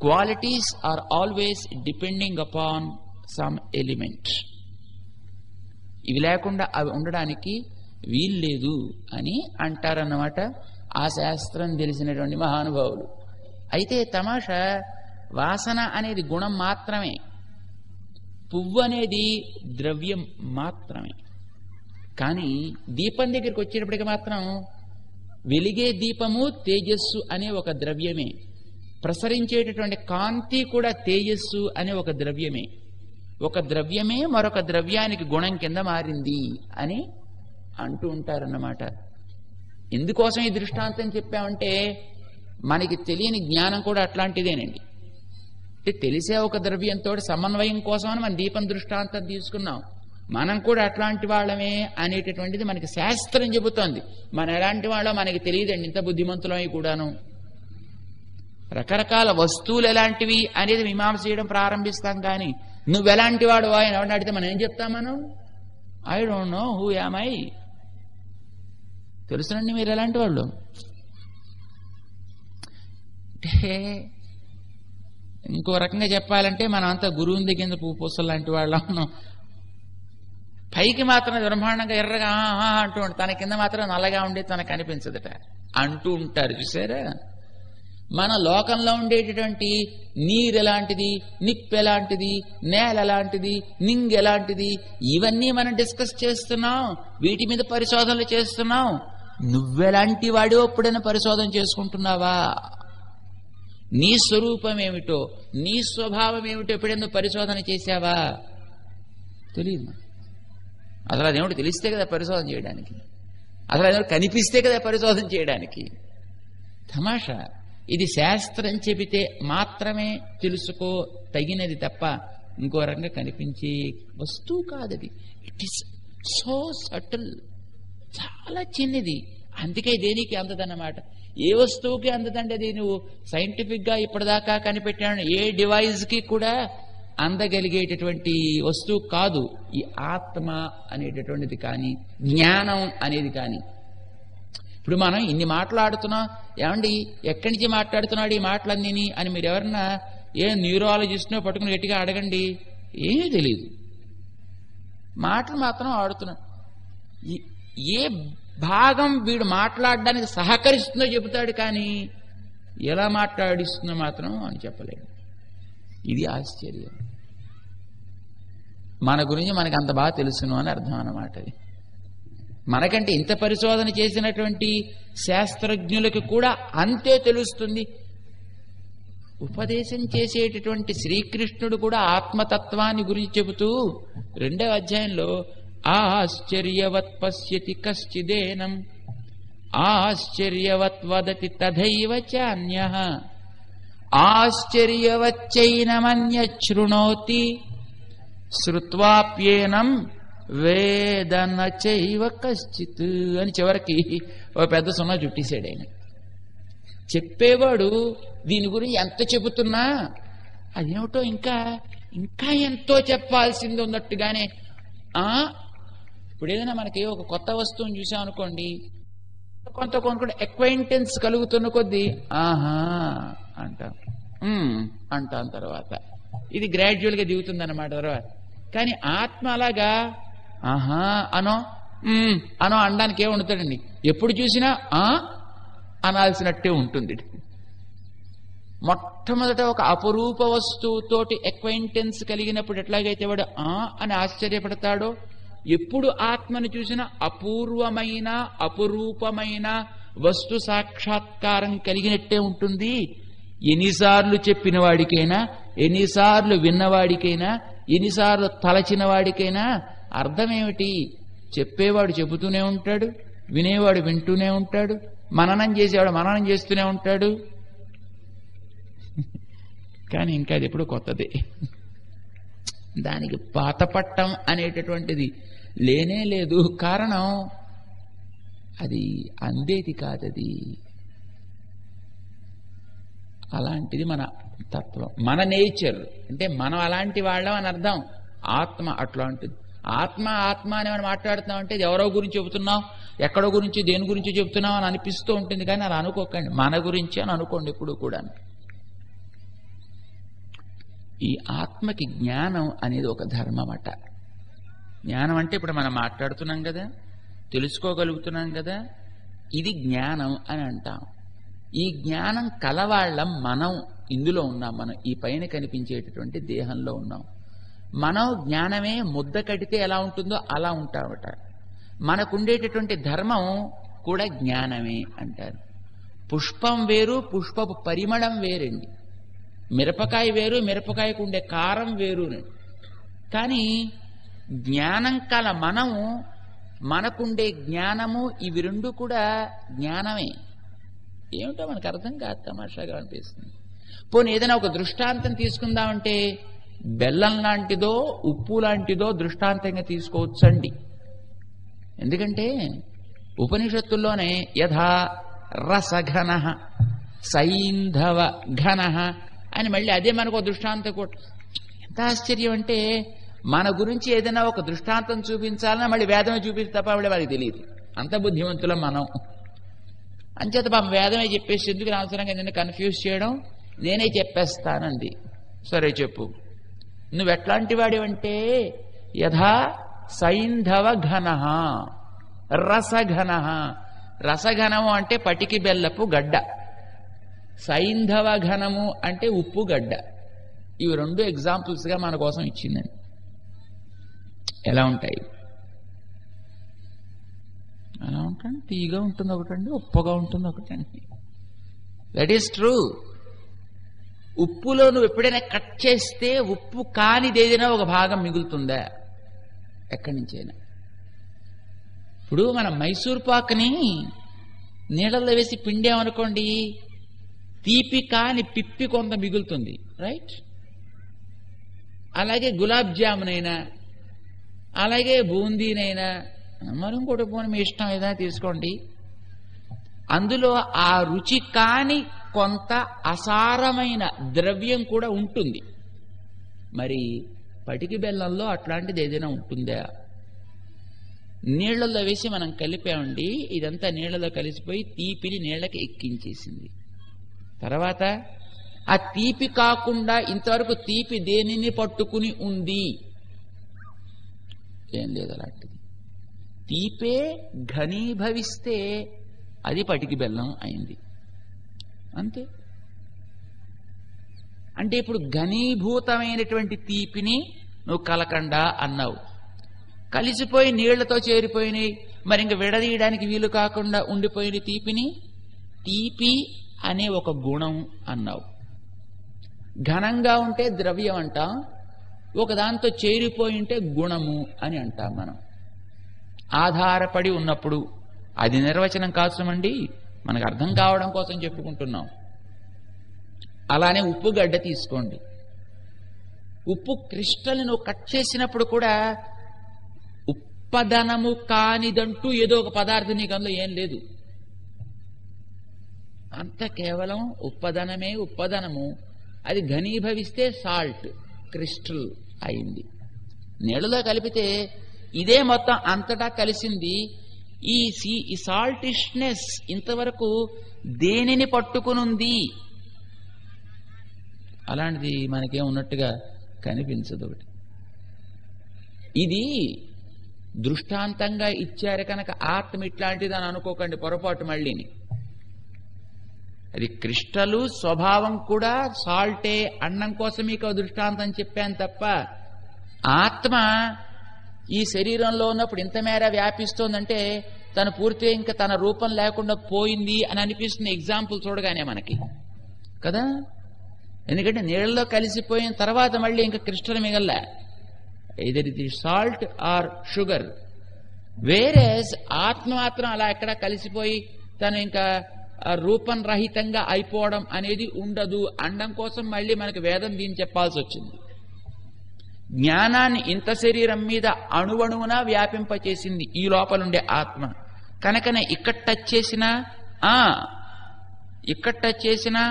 Qualities are always depending upon some element. ఇవి లేకుండా అవి ఉండడానికి వీల్లేదు అని అంటారన్నమాట ఆ శాస్త్రం తెలిసినటువంటి మహానుభావులు. అయితే తమాషా, వాసన అనేది గుణం మాత్రమే, పువ్వు అనేది ద్రవ్యం మాత్రమే. కానీ దీపం దగ్గరికి వచ్చేటప్పటికి మాత్రం వెలిగే దీపము తేజస్సు అనే ఒక ద్రవ్యమే, ప్రసరించేటటువంటి కాంతి కూడా తేజస్సు అనే ఒక ద్రవ్యమే. ఒక ద్రవ్యమే మరొక ద్రవ్యానికి గుణం కింద మారింది అని అంటూ ఉంటారన్నమాట. ఎందుకోసం ఈ దృష్టాంతం చెప్పామంటే, మనకి తెలియని జ్ఞానం కూడా అట్లాంటిదేనండి. అంటే తెలిసే ఒక ద్రవ్యంతో సమన్వయం కోసమని మన దీపం దృష్టాంతం తీసుకున్నాం. మనం కూడా అట్లాంటి వాళ్ళమే అనేటటువంటిది మనకి శాస్త్రం చెబుతోంది. మనం ఎలాంటి వాళ్ళో మనకి తెలియదండి, ఇంత బుద్ధిమంతులమై కూడాను. రకరకాల వస్తువులు ఎలాంటివి అనేది మీమాంస చేయడం ప్రారంభిస్తాం. కానీ నువ్వెలాంటి వాడు ఆయన ఎవరిని అడిగితే మనం ఏం చెప్తాం? మనం I don't know who am I. తెలుసునండి మీరు ఎలాంటి వాళ్ళు అంటే. ఇంకో రకంగా చెప్పాలంటే మనం అంతా గురువుని దగ్గర పూసలు లాంటి వాళ్ళం. పైకి మాత్రం బ్రహ్మాండంగా ఎర్రగా అంటూ ఉంటాడు, తన కింద మాత్రం నల్లగా ఉండే తనకు అనిపించదట అంటూ ఉంటారు చూసారా. మన లోకంలో ఉండేటటువంటి నీరు ఎలాంటిది, నిప్పు ఎలాంటిది, నేల ఎలాంటిది, నింగ్ ఎలాంటిది, ఇవన్నీ మనం డిస్కస్ చేస్తున్నాం, వీటి మీద పరిశోధనలు చేస్తున్నాం. నువ్వెలాంటి వాడో ఎప్పుడైనా పరిశోధన చేసుకుంటున్నావా? నీ స్వరూపం ఏమిటో, నీ స్వభావం ఏమిటో ఎప్పుడైనా పరిశోధన చేశావా? తెలియదు. అసలు అదేమిటో తెలిస్తే కదా పరిశోధన చేయడానికి, అసలు అదేమిటో కనిపిస్తే కదా పరిశోధన చేయడానికి. తమాషా, ఇది శాస్త్రం చెబితే మాత్రమే తెలుసుకో తగినది తప్ప ఇంకో రకంగా కనిపించే వస్తువు కాదది. ఇట్ ఈస్ సో సటిల్, చాలా చిన్నది. అందుకే దేనికి అందదన్నమాట. ఏ వస్తువుకి అందదండి అది నువ్వు సైంటిఫిక్ గా ఇప్పటిదాకా కనిపెట్టాను ఏ డివైస్ కి కూడా అందగలిగేటటువంటి వస్తువు కాదు ఈ ఆత్మ అనేటటువంటిది కానీ, జ్ఞానం అనేది కానీ. ఇప్పుడు మనం ఇన్ని మాట్లాడుతున్నాం, ఏమండి ఎక్కడి నుంచి మాట్లాడుతున్నాడు ఈ మాటలన్నీ అని మీరు ఎవరన్నా ఏ న్యూరాలజిస్ట్నో పట్టుకుని గట్టిగా అడగండి, ఏమీ తెలియదు. మాటలు మాత్రం ఆడుతున్నాడు. ఏ భాగం వీడు మాట్లాడడానికి సహకరిస్తుందో చెబుతాడు, కానీ ఎలా మాట్లాడిస్తుందో మాత్రం అని చెప్పలేడు. ఇది ఆశ్చర్యం. మన గురించి మనకు అంత బాగా తెలుసును అని అర్థం అన్నమాట. మనకంటే ఇంత పరిశోధన చేసినటువంటి శాస్త్రజ్ఞులకు కూడా అంతే తెలుస్తుంది. ఉపదేశం చేసేటటువంటి శ్రీకృష్ణుడు కూడా ఆత్మతత్వాన్ని గురించి చెబుతూ 2వ అధ్యాయంలో ఆశ్చర్యవత్ పశ్యతి కశ్చిదేనం ఆశ్చర్యవత్ వదతి తథైవ చాన్యః ఆశ్చర్యవచ్చైనమన్యశృణోతి శ్రుత్వాప్యేనం వేద నచైవ కశ్చిత్ అని చివరికి ఒక పెద్ద సున్నా చుట్టేశాడు ఆయన. చెప్పేవాడు దీని గురించి ఎంత చెబుతున్నా అదేమిటో ఇంకా ఇంకా ఎంతో చెప్పాల్సింది ఉన్నట్టుగానే ఇప్పుడు ఏదైనా మనకి ఒక కొత్త వస్తువుని చూసామనుకోండి, కొంత కొనుక్కుంటే అక్వైంటెన్స్ కలుగుతున్న కొద్దీ ఆహా అంటాం, అంటాం, తర్వాత ఇది గ్రాడ్యువల్ గా దిగుతుంది అన్నమాట తర్వాత. కానీ ఆత్మ అలాగా ఆహా అనో అనో అనడానికి ఏముండుతాడండి, ఎప్పుడు చూసినా అనాల్సినట్టే ఉంటుంది. మొట్టమొదట ఒక అపురూప వస్తువుతోటి అక్వైంటెన్స్ కలిగినప్పుడు ఎట్లాగైతే వాడు అని ఆశ్చర్యపడతాడో, ఎప్పుడు ఆత్మను చూసినా అపూర్వమైన అపురూపమైన వస్తు సాక్షాత్కారం కలిగినట్టే ఉంటుంది. ఎన్నిసార్లు చెప్పిన వాడికైనా, ఎన్నిసార్లు విన్నవాడికైనా, ఎన్నిసార్లు తలచిన వాడికైనా అర్థమేమిటి? చెప్పేవాడు చెబుతూనే ఉంటాడు, వినేవాడు వింటూనే ఉంటాడు, మననం చేసేవాడు మననం చేస్తూనే ఉంటాడు. కానీ ఇంకా అది ఎప్పుడు కొత్తదే. దానికి పాతపట్టం అనేటటువంటిది లేనే లేదు. కారణం అది అందేది కాదది. అలాంటిది మన తత్వం, మన నేచర్. అంటే మనం అలాంటి వాళ్ళం అని అర్థం. ఆత్మ అట్లాంటిది. ఆత్మ ఆత్మ అని మనం మాట్లాడుతున్నాం అంటే ఎవరో గురించి చెబుతున్నాం, ఎక్కడో గురించి దేని గురించి చెబుతున్నాం అని అనిపిస్తూ ఉంటుంది. కానీ అలా అనుకోకండి, మన గురించి అని అనుకోండి ఎప్పుడు కూడా. ఈ ఆత్మకి జ్ఞానం అనేది ఒక ధర్మం అట. జ్ఞానం అంటే ఇప్పుడు మనం మాట్లాడుతున్నాం కదా, తెలుసుకోగలుగుతున్నాం కదా, ఇది జ్ఞానం అని అంటాం. ఈ జ్ఞానం కలవాళ్ళం మనం ఇందులో ఉన్నాం. మనం ఈ పైన కనిపించేటటువంటి దేహంలో ఉన్నాం. మనం జ్ఞానమే ముద్ద కడితే ఎలా ఉంటుందో అలా ఉంటామట. మనకుండేటటువంటి ధర్మం కూడా జ్ఞానమే అంటారు. పుష్పం వేరు, పుష్పపు పరిమళం వేరండి. మిరపకాయ వేరు, మిరపకాయకు ఉండే కారం వేరు. కానీ జ్ఞానం కల మనము, మనకుండే జ్ఞానము, ఇవి రెండు కూడా జ్ఞానమే. ఏమిటో మనకు అర్థం కాదు, తమాషాగా అనిపిస్తుంది. పోనీ ఏదైనా ఒక దృష్టాంతం తీసుకుందామంటే బెల్లం లాంటిదో ఉప్పు లాంటిదో దృష్టాంతంగా తీసుకోవచ్చండి. ఎందుకంటే ఉపనిషత్తుల్లోనే యథా రసఘన సైంధవ ఘన అని మళ్ళీ అదే మనకు దృష్టాంతం కూడా. ఎంత ఆశ్చర్యం అంటే మన గురించి ఏదైనా ఒక దృష్టాంతం చూపించాలన్నా మళ్ళీ వేదమే చూపించి తప్ప మళ్ళీ వారికి తెలియదు. అంత బుద్ధిమంతులం మనం. అంచేత పాపం వేదమే చెప్పేసి ఎందుకు అవసరంగా నిన్ను కన్ఫ్యూజ్ చేయడం, నేనే చెప్పేస్తానంది. సరే చెప్పు, నువ్వు ఎట్లాంటి వాడివంటే యథా సైంధవ ఘన రసఘన. రసఘనము అంటే పటికి బెల్లపు గడ్డ, సైంధవ ఘనము అంటే ఉప్పు గడ్డ. ఇవి రెండు ఎగ్జాంపుల్స్ గా మన కోసం ఇచ్చిందండి. ఎలా ఉంటాయి? ఎలా ఉంటాయి? తీగా ఉంటుంది ఒకటండి, ఉప్పగా ఉంటుంది ఒకటండి. That is true. ఉప్పులో నువ్వు ఎప్పుడైనా కట్ చేస్తే ఉప్పు కానిది ఏదైనా ఒక భాగం మిగులుతుందా? ఎక్కడి నుంచైనా. ఇప్పుడు మనం మైసూర్ పాక్ని నీళ్ళల్లో వేసి పిండామనుకోండి, తీపి కాని పిప్పి కొంత మిగులుతుంది, రైట్? అలాగే గులాబ్ జామున్ అయినా, అలాగే బూందీనైనా, మరి ఇంకోటి పోనీ మీ ఇష్టం ఏదైనా తీసుకోండి, అందులో ఆ రుచి కాని కొంత అసారమైన ద్రవ్యం కూడా ఉంటుంది. మరి పటికి బెల్లంలో అట్లాంటిది ఏదైనా ఉంటుందా? నీళ్లలో వేసి మనం కలిపామండి, ఇదంతా నీళ్లలో కలిసిపోయి తీపిని నీళ్లకి ఎక్కించేసింది. తర్వాత ఆ తీపి కాకుండా ఇంతవరకు తీపి దేనిని పట్టుకుని ఉంది? ఏం లేదు అలాంటిది. తీపే ఘనీభవిస్తే అది పటికి బెల్లం అయింది, అంతే. అంటే ఇప్పుడు ఘనీభూతమైనటువంటి తీపిని నువ్వు కలకండ అన్నావు, కలిసిపోయి నీళ్లతో చేరిపోయినాయి, మరి ఇంక విడదీయడానికి వీలు కాకుండా ఉండిపోయిన తీపిని తీపి అనే ఒక గుణం అన్నావు. ఘనంగా ఉంటే ద్రవ్యం అంటాం, ఒకదాంతో చేరిపోయి ఉంటే గుణము అని అంటాం. మనం ఆధారపడి ఉన్నప్పుడు అది నిర్వచనం కాసమండి, మనకు అర్థం కావడం కోసం చెప్పుకుంటున్నాం. అలానే ఉప్పు గడ్డ తీసుకోండి. ఉప్పు క్రిస్టల్ నువ్వు కట్ చేసినప్పుడు కూడా ఉప్పదనము కానిదంటూ ఏదో ఒక పదార్థం నీకు అందులో ఏం లేదు. అంత కేవలం ఉప్పదనమే ఉప్పదనము. అది ఘనీభవిస్తే సాల్ట్ క్రిస్టల్ అయింది. నీళ్ళలో కలిపితే ఇదే మొత్తం అంతటా కలిసింది. ఈ సాల్టిష్నెస్ ఇంతవరకు దేనిని పట్టుకునుంది? అలాంటిది మనకేం ఉన్నట్టుగా కనిపించదు. ఒకటి ఇది దృష్టాంతంగా ఇచ్చారు కనుక ఆత్మ ఇట్లాంటిది అని అనుకోకండి పొరపాటు. మళ్ళీని అది క్రిస్టలు స్వభావం కూడా సాల్టే, అన్నం కోసం మీకు దృష్టాంతం చెప్పాను తప్ప ఆత్మ ఈ శరీరంలో ఉన్నప్పుడు ఇంత మేర వ్యాపిస్తోందంటే తను పూర్తిగా ఇంకా తన రూపం లేకుండా పోయింది అని అనిపిస్తుంది ఎగ్జాంపుల్ చూడగానే మనకి కదా. ఎందుకంటే నీళ్ళలో కలిసిపోయిన తర్వాత మళ్ళీ ఇంకా క్రిస్టల్ మిగల్లా, ఇదర్ ఇది సాల్ట్ ఆర్ షుగర్. వేరేస్ ఆత్మ మాత్రం అలా ఎక్కడ కలిసిపోయి తను ఇంకా రూపం రహితంగా అయిపోవడం అనేది ఉండదు. అండం కోసం మళ్ళీ మనకు వేదం దీన్ని చెప్పాల్సి వచ్చింది. జ్ఞానాన్ని ఇంత శరీరం మీద అణువణువున వ్యాపింపచేసింది ఈ లోపలుండే ఆత్మ. కనుకనే ఇక్కడ టచ్ చేసినా ఇక్కడ టచ్ చేసినా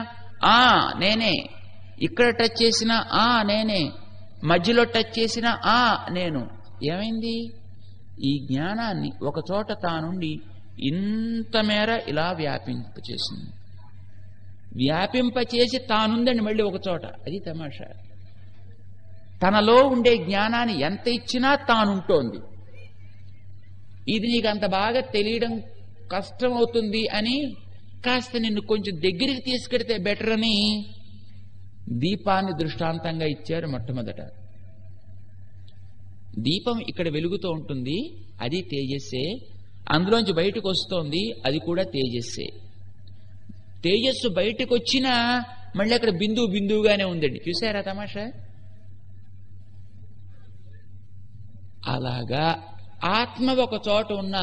నేనే, ఇక్కడ టచ్ చేసినా నేనే, మధ్యలో టచ్ చేసినా నేను. ఏమైంది? ఈ జ్ఞానాన్ని ఒక చోట తానుండి ఇంత మేర ఇలా వ్యాపింపచేసింది. వ్యాపింపచేసి తానుందండి మళ్ళీ ఒక చోట. అది తమాషా. తనలో ఉండే జ్ఞానాన్ని ఎంత ఇచ్చినా తానుంటోంది. ఇది నీకు అంత బాగా తెలియడం కష్టమవుతుంది అని కాస్త నిన్ను కొంచెం దగ్గరికి తీసుకెడితే బెటర్ అని దీపాన్ని దృష్టాంతంగా ఇచ్చారు. మొట్టమొదట దీపం ఇక్కడ వెలుగుతూ ఉంటుంది, అది తేజస్సే. అందులోంచి బయటకు వస్తోంది, అది కూడా తేజస్సే. తేజస్సు బయటకు వచ్చినా మళ్ళీ అక్కడ బిందువుగానే ఉందండి. చూసారా తమాషా? అలాగా ఆత్మ ఒక చోట ఉన్న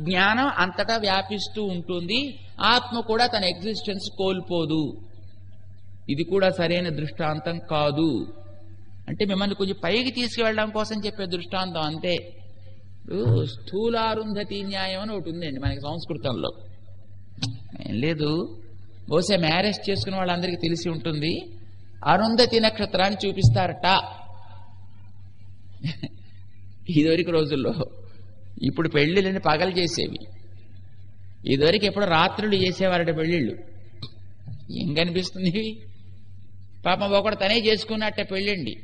జ్ఞానం అంతటా వ్యాపిస్తూ ఉంటుంది. ఆత్మ కూడా తన ఎగ్జిస్టెన్స్ కోల్పోదు. ఇది కూడా సరైన దృష్టాంతం కాదు. అంటే మిమ్మల్ని కొంచెం పైకి తీసుకువెళ్ళడం కోసం చెప్పే దృష్టాంతం అంతే. స్థూలారుంధతి న్యాయం అని ఒకటి ఉందండి మనకి సంస్కృతంలో. ఏం లేదు, బహుశా మ్యారేజ్ చేసుకున్న వాళ్ళందరికీ తెలిసి ఉంటుంది. అరుంధతి నక్షత్రాన్ని చూపిస్తారట ఇదివరకు రోజుల్లో. ఇప్పుడు పెళ్లిళ్ళని పగలు చేసేవి, ఇదివరకు ఎప్పుడు రాత్రులు చేసేవారట పెళ్లిళ్ళు. ఏం కనిపిస్తుంది? పాపం ఒకడు తనే చేసుకున్నట్టే పెళ్ళండి.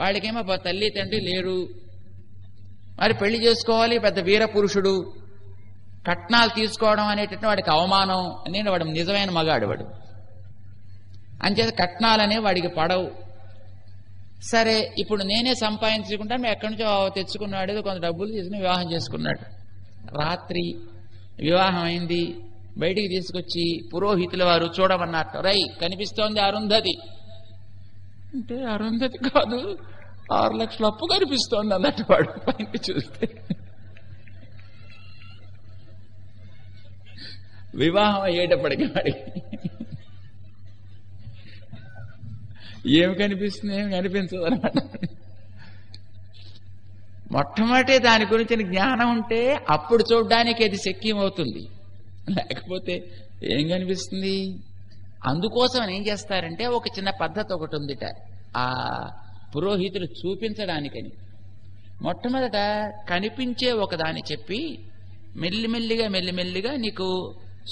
వాడికేమో తల్లి తండ్రి లేరు, మరి పెళ్లి చేసుకోవాలి, పెద్ద వీర పురుషుడు, కట్నాలు తీసుకోవడం అనేటట్టు వాడికి అవమానం అని. వాడు నిజమైన మగాడు వాడు, అంచేత కట్నాలనే వాడికి పడవు. సరే, ఇప్పుడు నేనే సంపాదించుకుంటాను, ఎక్కడి నుంచో తెచ్చుకున్నాడు, కొంత డబ్బులు తీసుకుని వివాహం చేసుకున్నాడు. రాత్రి వివాహం అయింది, బయటికి తీసుకొచ్చి పురోహితుల వారు చూడమన్నట్టు, రై కనిపిస్తోంది అరుంధతి అంటే, అరుంధతి కాదు 6 లక్షల అప్పు కనిపిస్తోంది అన్నట్టు వాడు పైకి చూస్తే. వివాహం అయ్యేటప్పటికి వాడికి ఏమి కనిపిస్తుంది? ఏమి కనిపించదు అన్నమాట. మొట్టమొదటి దాని గురించిన జ్ఞానం ఉంటే అప్పుడు చూడడానికి అది శక్యమవుతుంది, లేకపోతే ఏం కనిపిస్తుంది? అందుకోసం ఏం చేస్తారంటే ఒక చిన్న పద్ధతి ఒకటి ఉందిట ఆ పురోహితులు చూపించడానికని. మొట్టమొదట కనిపించే ఒకదాన్ని చెప్పి మెల్లిమెల్లిగా నీకు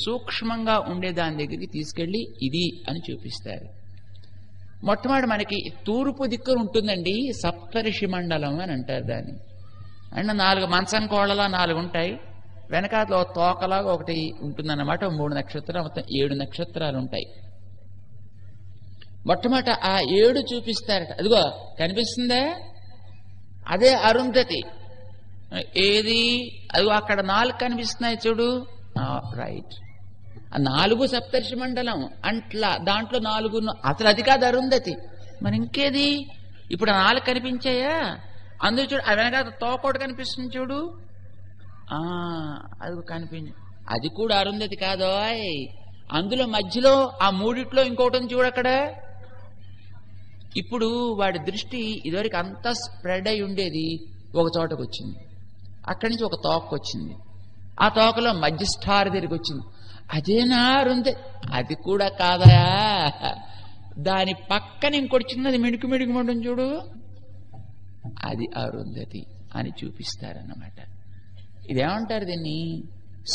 సూక్ష్మంగా ఉండే దాని దగ్గరికి తీసుకెళ్లి ఇది అని చూపిస్తారు. మొట్టమొదటి మనకి తూర్పు దిక్కున ఉంటుందండి సప్తర్షి మండలం అని అంటారు దాన్ని. అండ్ 4 మంచం కోళ్ళలా 4 ఉంటాయి, వెనకాతలో తోకలాగా ఒకటి ఉంటుందన్నమాట. 3 నక్షత్రాలు, మొత్తం 7 నక్షత్రాలు ఉంటాయి. మొట్టమొదట ఆ 7 చూపిస్తారట. అదిగో కనిపిస్తుందా? అదే అరుంధతి. ఏది? అదిగో అక్కడ 4 కనిపిస్తున్నాయి చూడు. రైట్, ఆ 4 సప్తర్షి మండలం అంట్లా, దాంట్లో 4 అసలు అది కాదు అరుంధతి. మరి ఇంకేది? ఇప్పుడు 4 కనిపించాయా? అందులో చూడు, ఆ వెనకాల తోకోటి కనిపిస్తుంది చూడు, అది అది కూడా అరుంధతి కాదోయ్. అందులో మధ్యలో ఆ మూడిట్లో ఇంకోటి చూడక్కడ. ఇప్పుడు వాడి దృష్టి ఇదివరకు అంతా స్ప్రెడ్ అయి ఉండేది, ఒక చోటకు వచ్చింది. అక్కడి నుంచి ఒక తోక వచ్చింది, ఆ తోకలో మధ్య స్టార్ దగ్గరికి వచ్చింది. అదేనా అరుంధతి? అది కూడా కాదయా, దాని పక్కన ఇంకోటి చిన్నది మిడుకు మిడుకుమంటుంది చూడు, అది అరుంధతి అని చూపిస్తారన్నమాట. ఇదేమంటారు దీన్ని?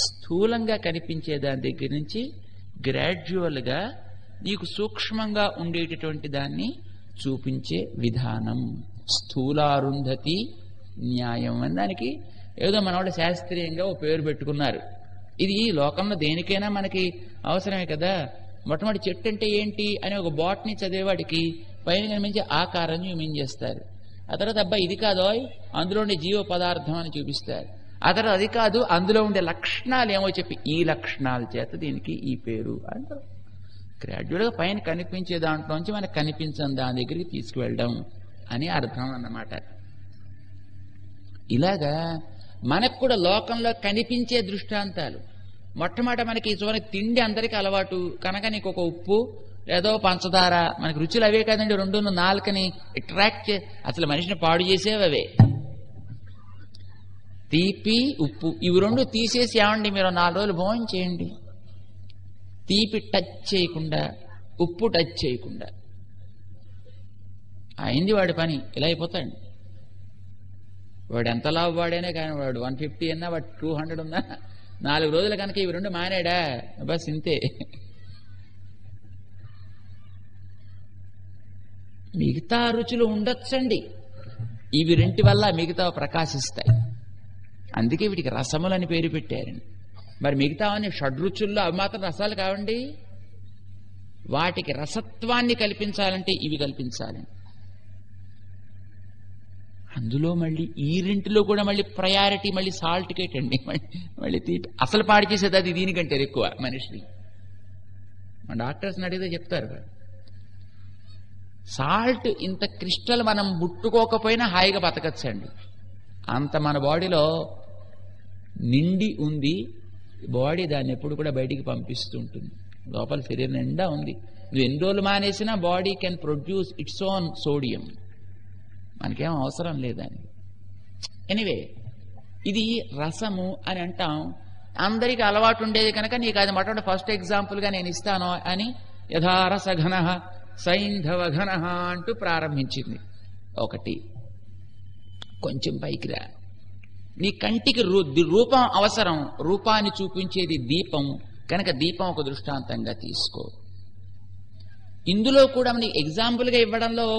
స్థూలంగా కనిపించే దాని దగ్గర నుంచి గ్రాడ్యువల్ గా నీకు సూక్ష్మంగా ఉండేటటువంటి దాన్ని చూపించే విధానం స్థూలారుంధతి న్యాయం అని. దానికి ఏదో మన వాళ్ళు శాస్త్రీయంగా ఓ పేరు పెట్టుకున్నారు. ఇది లోకంలో దేనికైనా మనకి అవసరమే కదా. మొట్టమొదటి చెట్టు అంటే ఏంటి అని ఒక బాట్ని చదివేవాడికి పైన కనిపించే ఆకారం చూపించేస్తారు. ఆ తర్వాత అబ్బాయి ఇది కాదో అందులో ఉండే జీవ పదార్థం అని చూపిస్తారు. ఆ తర్వాత అది కాదు అందులో ఉండే లక్షణాలు ఏమో చెప్పి ఈ లక్షణాల చేత దీనికి ఈ పేరు అంటారు. గ్రాడ్యువల్గా పైన కనిపించే దాంట్లోంచి మనకు కనిపించని దాని దగ్గరికి తీసుకువెళ్ళడం అని అర్థం అన్నమాట. ఇలాగా మనకు కూడా లోకంలో కనిపించే దృష్టాంతాలు. మొట్టమొదట మనకి చూడని తిండి అందరికీ అలవాటు కనుక నీకు ఒక ఉప్పు ఏదో పంచదార, మనకి రుచులు అవే కదండి, రెండు నాలుకని అట్రాక్ట్ అసలు మనిషిని పాడు చేసేవి అవే. తీపి ఉప్పు ఇవి రెండు తీసేసి ఏమండి మీరు 4 రోజులు భోజనం చేయండి, తీపి టచ్ చేయకుండా ఉప్పు టచ్ చేయకుండా, అయింది వాడి పని. ఇలా అయిపోతాడు వాడు. ఎంత లావు వాడైనా కానీ వాడు 150 అన్నా వాడు 200 ఉన్నా 4 రోజులు కనుక ఇవి రెండు మానేడా బస్ ఇంతే. మిగతా రుచులు ఉండొచ్చండి, ఇవి రెంటి వల్ల మిగతా ప్రకాశిస్తాయి. అందుకే వీటికి రసములని పేరు పెట్టారండి. మరి మిగతావన్నీ షడ్రుచుల్లో అవి మాత్రం రసాలు కావండి. వాటికి రసత్వాన్ని కల్పించాలంటే ఇవి కల్పించాలి. అందులో మళ్ళీ ఈ రెంటిలో కూడా మళ్ళీ ప్రయారిటీ మళ్ళీ సాల్ట్ కేట్ అండి. మళ్ళీ తీపి అసలు పాడు చేసేది అది దీనికంటే ఎక్కువ మనిషిని. మా డాక్టర్స్ని అడిగితే చెప్తారు సాల్ట్ ఇంత క్రిస్టల్ మనం ముట్టుకోకపోయినా హాయిగా బతకచ్చండి. అంత మన బాడీలో నిండి ఉంది. బాడీ దాన్ని ఎప్పుడు కూడా బయటికి పంపిస్తూ ఉంటుంది. లోపల శరీరం నిండా ఉంది. నువ్వు ఎన్ని రోజులు మానేసినా body can produce its own sodium. మనకేం అవసరం లేదానికి. ఎనీవే ఇది రసము అని అంటాం. అందరికీ అలవాటు ఉండేది కనుక నీకు అది మొట్టమొదటి ఫస్ట్ ఎగ్జాంపుల్గా నేను ఇస్తాను అని యథారసఘన సైంధవఘన అంటూ ప్రారంభించింది. ఒకటి కొంచెం పైకి రా. నీ కంటికి రూపం అవసరం, రూపాన్ని చూపించేది దీపం కనుక దీపం ఒక దృష్టాంతంగా తీసుకో. ఇందులో కూడా నీకు ఎగ్జాంపుల్గా ఇవ్వడంలో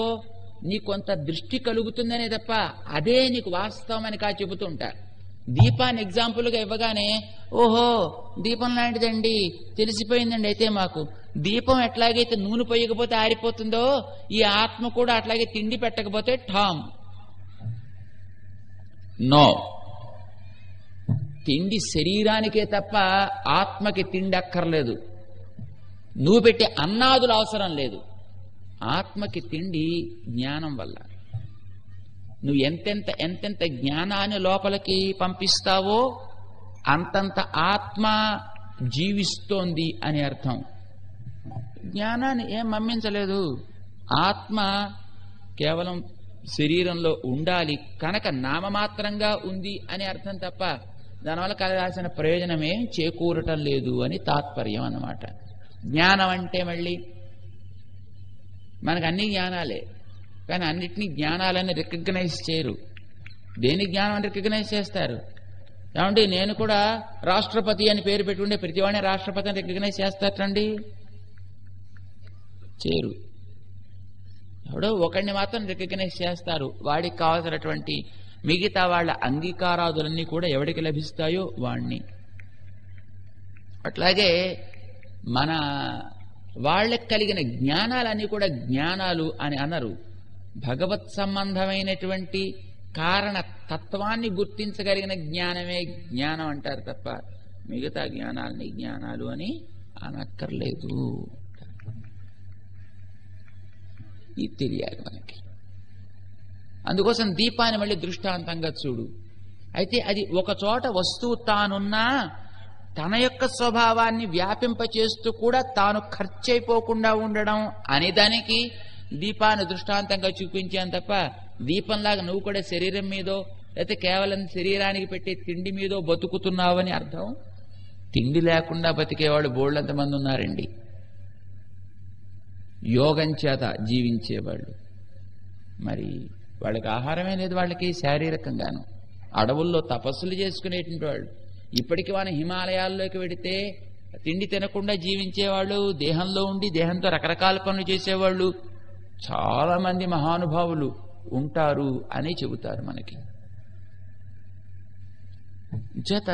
నీ కొంత దృష్టి కలుగుతుందనే తప్ప అదే నీకు వాస్తవం అని కా చెబుతుంటా. దీపాన్ని ఎగ్జాంపుల్గా ఇవ్వగానే ఓహో దీపం లాంటిదండి తెలిసిపోయిందండి. అయితే మాకు దీపం ఎట్లాగైతే నూనె పోయకపోతే ఆరిపోతుందో ఈ ఆత్మ కూడా అట్లాగే తిండి పెట్టకపోతే ఠామ్. నో, తిండి శరీరానికే తప్ప ఆత్మకి తిండి అక్కర్లేదు. నువ్వు పెట్టే అన్నాదులు అవసరం లేదు. ఆత్మకి తిండి జ్ఞానం వల్ల. నువ్వు ఎంతెంత జ్ఞానాన్ని లోపలికి పంపిస్తావో అంతంత ఆత్మ జీవిస్తోంది అని అర్థం. జ్ఞానాన్ని ఏం మమ్మించలేదు. ఆత్మ కేవలం శరీరంలో ఉండాలి కనుక నామమాత్రంగా ఉంది అని అర్థం తప్ప దానివల్ల కలగాల్సిన ప్రయోజనమేం చేకూరటం లేదు అని తాత్పర్యం అన్నమాట. జ్ఞానం అంటే మళ్ళీ మనకు అన్ని జ్ఞానాలే కానీ అన్నిటినీ జ్ఞానాలని రికగ్నైజ్ చేయరు. దేని జ్ఞానం రికగ్నైజ్ చేస్తారు? ఏమండి నేను కూడా రాష్ట్రపతి అని పేరు పెట్టుకుంటే ప్రతివాడిని రాష్ట్రపతి అని రికగ్నైజ్ చేస్తారండి? చేయరు. ఎవడో ఒకడిని మాత్రం రికగ్నైజ్ చేస్తారు. వాడికి కావాల్సినటువంటి మిగతా వాళ్ళ అంగీకారాదులన్నీ కూడా ఎవడికి లభిస్తాయో వాణ్ణి. అట్లాగే మన వాళ్ళకి కలిగిన జ్ఞానాలన్నీ కూడా జ్ఞానాలు అని అనరు. భగవత్ సంబంధమైనటువంటి కారణ తత్వాన్ని గుర్తించగలిగిన జ్ఞానమే జ్ఞానం అంటారు తప్ప మిగతా జ్ఞానాలని జ్ఞానాలు అని అనక్కర్లేదు. ఇది తెలియాలి మనకి. అందుకోసం దీపాన్ని మళ్ళీ దృష్టాంతంగా చూడు. అయితే అది ఒక చోట వస్తువు తానున్నా తన యొక్క స్వభావాన్ని వ్యాపింపచేస్తూ కూడా తాను ఖర్చయిపోకుండా ఉండడం అనే దానికి దీపాన్ని దృష్టాంతంగా చూపించాను తప్ప, దీపంలాగా నువ్వు కూడా శరీరం మీదో లేకపోతే కేవలం శరీరానికి పెట్టే తిండి మీదో బతుకుతున్నావని అర్థం. తిండి లేకుండా బతికేవాళ్ళు బోళ్ళంతమంది ఉన్నారండి. యోగం చేత జీవించేవాళ్ళు. మరి వాళ్ళకి ఆహారమే లేదు, వాళ్ళకి శారీరకంగాను. అడవుల్లో తపస్సులు చేసుకునేటువంటి వాళ్ళు. ఇప్పటికి మన హిమాలయాల్లోకి వెడితే తిండి తినకుండా జీవించేవాళ్ళు, దేహంలో ఉండి దేహంతో రకరకాల పనులు చేసేవాళ్ళు చాలా మంది మహానుభావులు ఉంటారు అని చెబుతారు మనకి. జత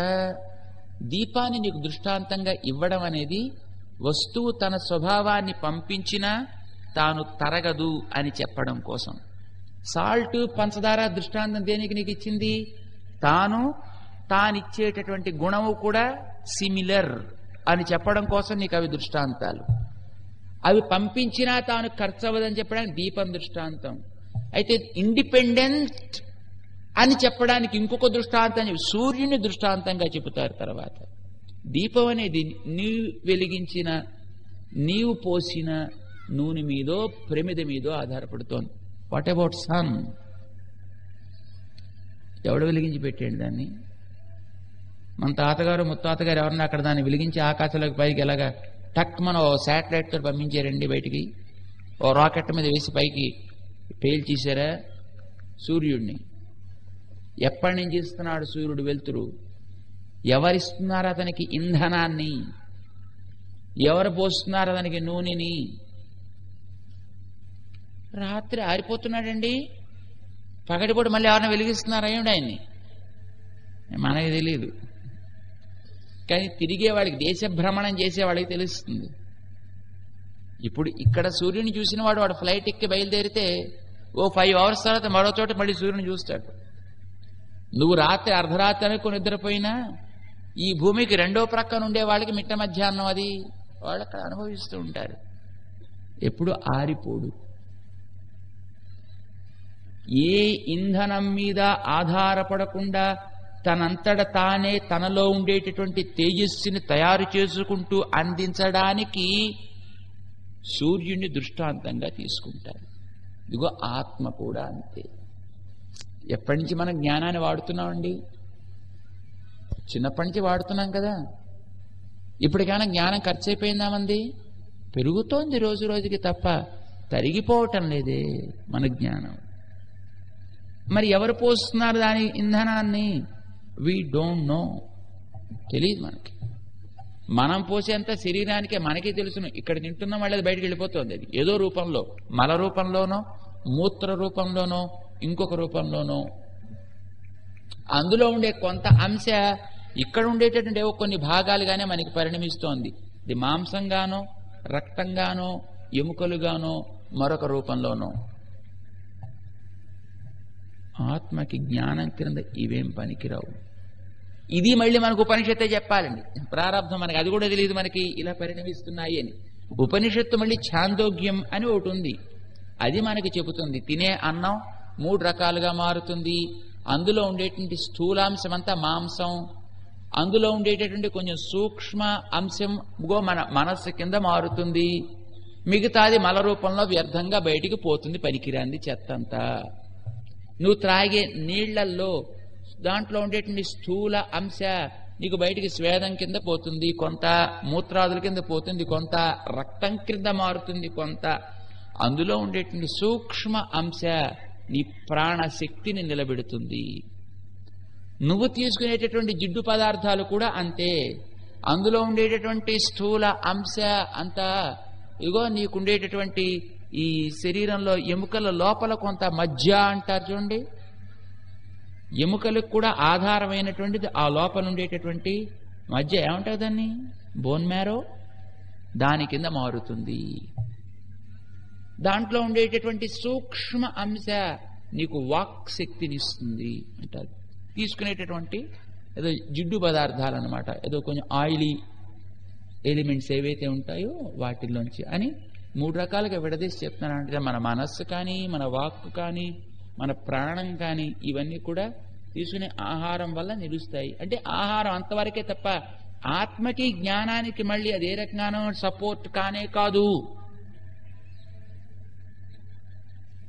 దీపాన్ని నీకు దృష్టాంతంగా ఇవ్వడం అనేది వస్తువు తన స్వభావాన్ని పంపించినా తాను తరగదు అని చెప్పడం కోసం. సాల్ట్ పంచదార దృష్టాంతం దేనికి నీకు ఇచ్చింది? తానిచ్చేటటువంటి గుణము కూడా సిమిలర్ అని చెప్పడం కోసం నీకు అవి దృష్టాంతాలు. అవి పంపించినా తాను ఖర్చు అవ్వదని చెప్పడానికి దీపం దృష్టాంతం. అయితే ఇండిపెండెంట్ అని చెప్పడానికి ఇంకొక దృష్టాంతం సూర్యుని దృష్టాంతంగా చెబుతారు తర్వాత. దీపం అనేది నీవు వెలిగించిన, నీవు పోసిన నూనె మీదో ప్రమిద మీదో ఆధారపడుతోంది. What about sun? ఎవడు వెలిగించి పెట్టాడు దాన్ని? మన తాతగారు ముత్తాతగారు ఎవరన్నా అక్కడ దాన్ని వెలిగించి ఆకాశంలోకి పైకి ఎలాగా టక్ మన ఓ శాటిలైట్ తో పంపించారండి బయటికి, ఓ రాకెట్ మీద వేసి పైకి పేల్చేశారా సూర్యుడిని? ఎప్పటి నుంచి ఇస్తున్నాడు సూర్యుడు వెలుతురు? ఎవరిస్తున్నారు అతనికి ఇంధనాన్ని? ఎవరు పోస్తున్నారు అతనికి నూనెని? రాత్రి ఆరిపోతున్నాడండి, పగటిపూట మళ్ళీ ఎవరైనా వెలిగిస్తున్నారా ఏమిటి ఆయన్ని? మనకి తెలియదు, కానీ తిరిగే వాడికి, దేశ భ్రమణం చేసేవాడికి తెలుస్తుంది. ఇప్పుడు ఇక్కడ సూర్యుని చూసిన వాడు ఫ్లైట్ ఎక్కి బయలుదేరితే ఓ 5 hours తర్వాత మరో చోట మళ్ళీ సూర్యుని చూస్తాడు. నువ్వు రాత్రి అర్ధరాత్రి అనుకుని నిద్రపోయినా ఈ భూమికి రెండో ప్రక్కన ఉండే వాళ్ళకి మిట్ట మధ్యాహ్నం అది వాళ్ళు అక్కడ అనుభవిస్తూ ఉంటారు. ఎప్పుడు ఆరిపోడు. ఏ ఇంధనం మీద ఆధారపడకుండా తనంతట తానే తనలో ఉండేటటువంటి తేజస్సుని తయారు చేసుకుంటూ అందించడానికి సూర్యుని దృష్టాంతంగా తీసుకుంటారు. ఇదిగో ఆత్మ కూడా అంతే. ఎప్పటి నుంచి మనం జ్ఞానాన్ని వాడుతున్నామండి? చిన్నప్పటి నుంచి వాడుతున్నాం కదా. ఇప్పటికైనా జ్ఞానం ఖర్చు అయిపోయిందా మంది? పెరుగుతోంది రోజు రోజుకి తప్ప తరిగిపోవటం లేదే మన జ్ఞానం. మరి ఎవరు పోస్తున్నారు దాని ఇంధనాన్ని? వీ డోంట్ నో, తెలియదు మనకి. మనం పోసేంత శరీరానికే మనకే తెలుసును. ఇక్కడ తింటున్నాం మళ్ళీ అది బయటకు వెళ్ళిపోతుంది. అది ఏదో రూపంలో, మల రూపంలోనో మూత్ర రూపంలోనో ఇంకొక రూపంలోనో. అందులో ఉండే కొంత అంశ ఇక్కడ ఉండేటటువంటి ఏవో కొన్ని భాగాలుగానే మనకి పరిణమిస్తోంది. ఇది మాంసంగానో రక్తంగానో ఎముకలుగానో మరొక రూపంలోనో. ఆత్మకి జ్ఞానం క్రింద ఇవేం పనికిరావు. ఇది మళ్ళీ మనకు ఉపనిషత్తే చెప్పాలండి. ప్రారంభం మనకి అది కూడా తెలియదు మనకి ఇలా పరిణమిస్తున్నాయి అని. ఉపనిషత్తు మళ్ళీ ఛాందోగ్యం అని ఒకటి ఉంది, అది మనకి చెబుతుంది. తినే అన్నం 3 రకాలుగా మారుతుంది. అందులో ఉండేటువంటి స్థూలాంశం అంతా మాంసం, అందులో ఉండేటటువంటి కొంచెం సూక్ష్మ అంశం మన మనస్సు కింద మారుతుంది. మిగతాది మల రూపంలో వ్యర్థంగా బయటికి పోతుంది, పనికిరాంది చెత్తంతా. నువ్వు త్రాగే నీళ్లల్లో దాంట్లో ఉండేటువంటి స్థూల అంశ నీకు బయటికి స్వేదం కింద పోతుంది, కొంత మూత్రాదుల కింద పోతుంది, కొంత రక్తం కింద మారుతుంది, కొంత అందులో ఉండేటువంటి సూక్ష్మ అంశ నీ ప్రాణశక్తిని నిలబెడుతుంది. నువ్వు తీసుకునేటటువంటి జిడ్డు పదార్థాలు కూడా అంతే. అందులో ఉండేటటువంటి స్థూల అంశ అంతా ఇగో నీకుండేటటువంటి ఈ శరీరంలో ఎముకల లోపల కొంత మజ్జ అంటారు చూడండి, ఎముకలకు కూడా ఆధారమైనటువంటిది ఆ లోపల ఉండేటటువంటి మజ్జ. ఏమంటారు దాన్ని? Bone marrow. దాని కింద మారుతుంది. దాంట్లో ఉండేటటువంటి సూక్ష్మ అంశ నీకు వాక్ శక్తినిస్తుంది అంటారు. తీసుకునేటటువంటి ఏదో జిడ్డు పదార్థాలు అన్నమాట, ఏదో కొంచెం ఆయిలీ ఎలిమెంట్స్ ఏవైతే ఉంటాయో వాటిల్లోంచి అని 3 రకాలుగా విడదీసి చెప్తున్నానంటే మన మనస్సు కానీ, మన వాక్కు కానీ, మన ప్రాణం కానీ ఇవన్నీ కూడా తీసుకునే ఆహారం వల్ల నిలుస్తాయి. అంటే ఆహారం అంతవరకే తప్ప ఆత్మకి జ్ఞానానికి మళ్ళీ అదే రకంగానో సపోర్ట్ కానే కాదు.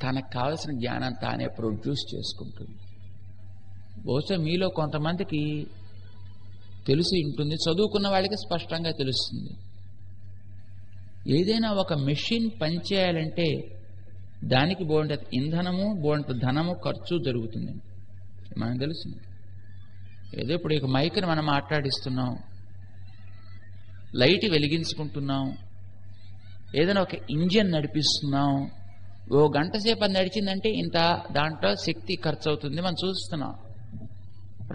తనకు కావలసిన జ్ఞానం తానే ప్రొడ్యూస్ చేసుకుంటుంది. బహుశా మీలో కొంతమందికి తెలిసి ఉంటుంది, చదువుకున్న వాళ్ళకి స్పష్టంగా తెలుస్తుంది. ఏదైనా ఒక మెషిన్ పనిచేయాలంటే దానికి బోంట ఇంధనము, బోంట ధనము, ఖర్చు జరుగుతుంది. మనకు తెలుస్తుంది. ఏదో ఇప్పుడు ఇక మైక్ని మనం మాట్లాడిస్తున్నాం, లైట్ వెలిగించుకుంటున్నాం, ఏదైనా ఒక ఇంజిన్ నడిపిస్తున్నాం, ఓ గంట సేపు అది నడిచిందంటే ఇంత దాంట్లో శక్తి ఖర్చు అవుతుంది. మనం చూస్తున్నాం.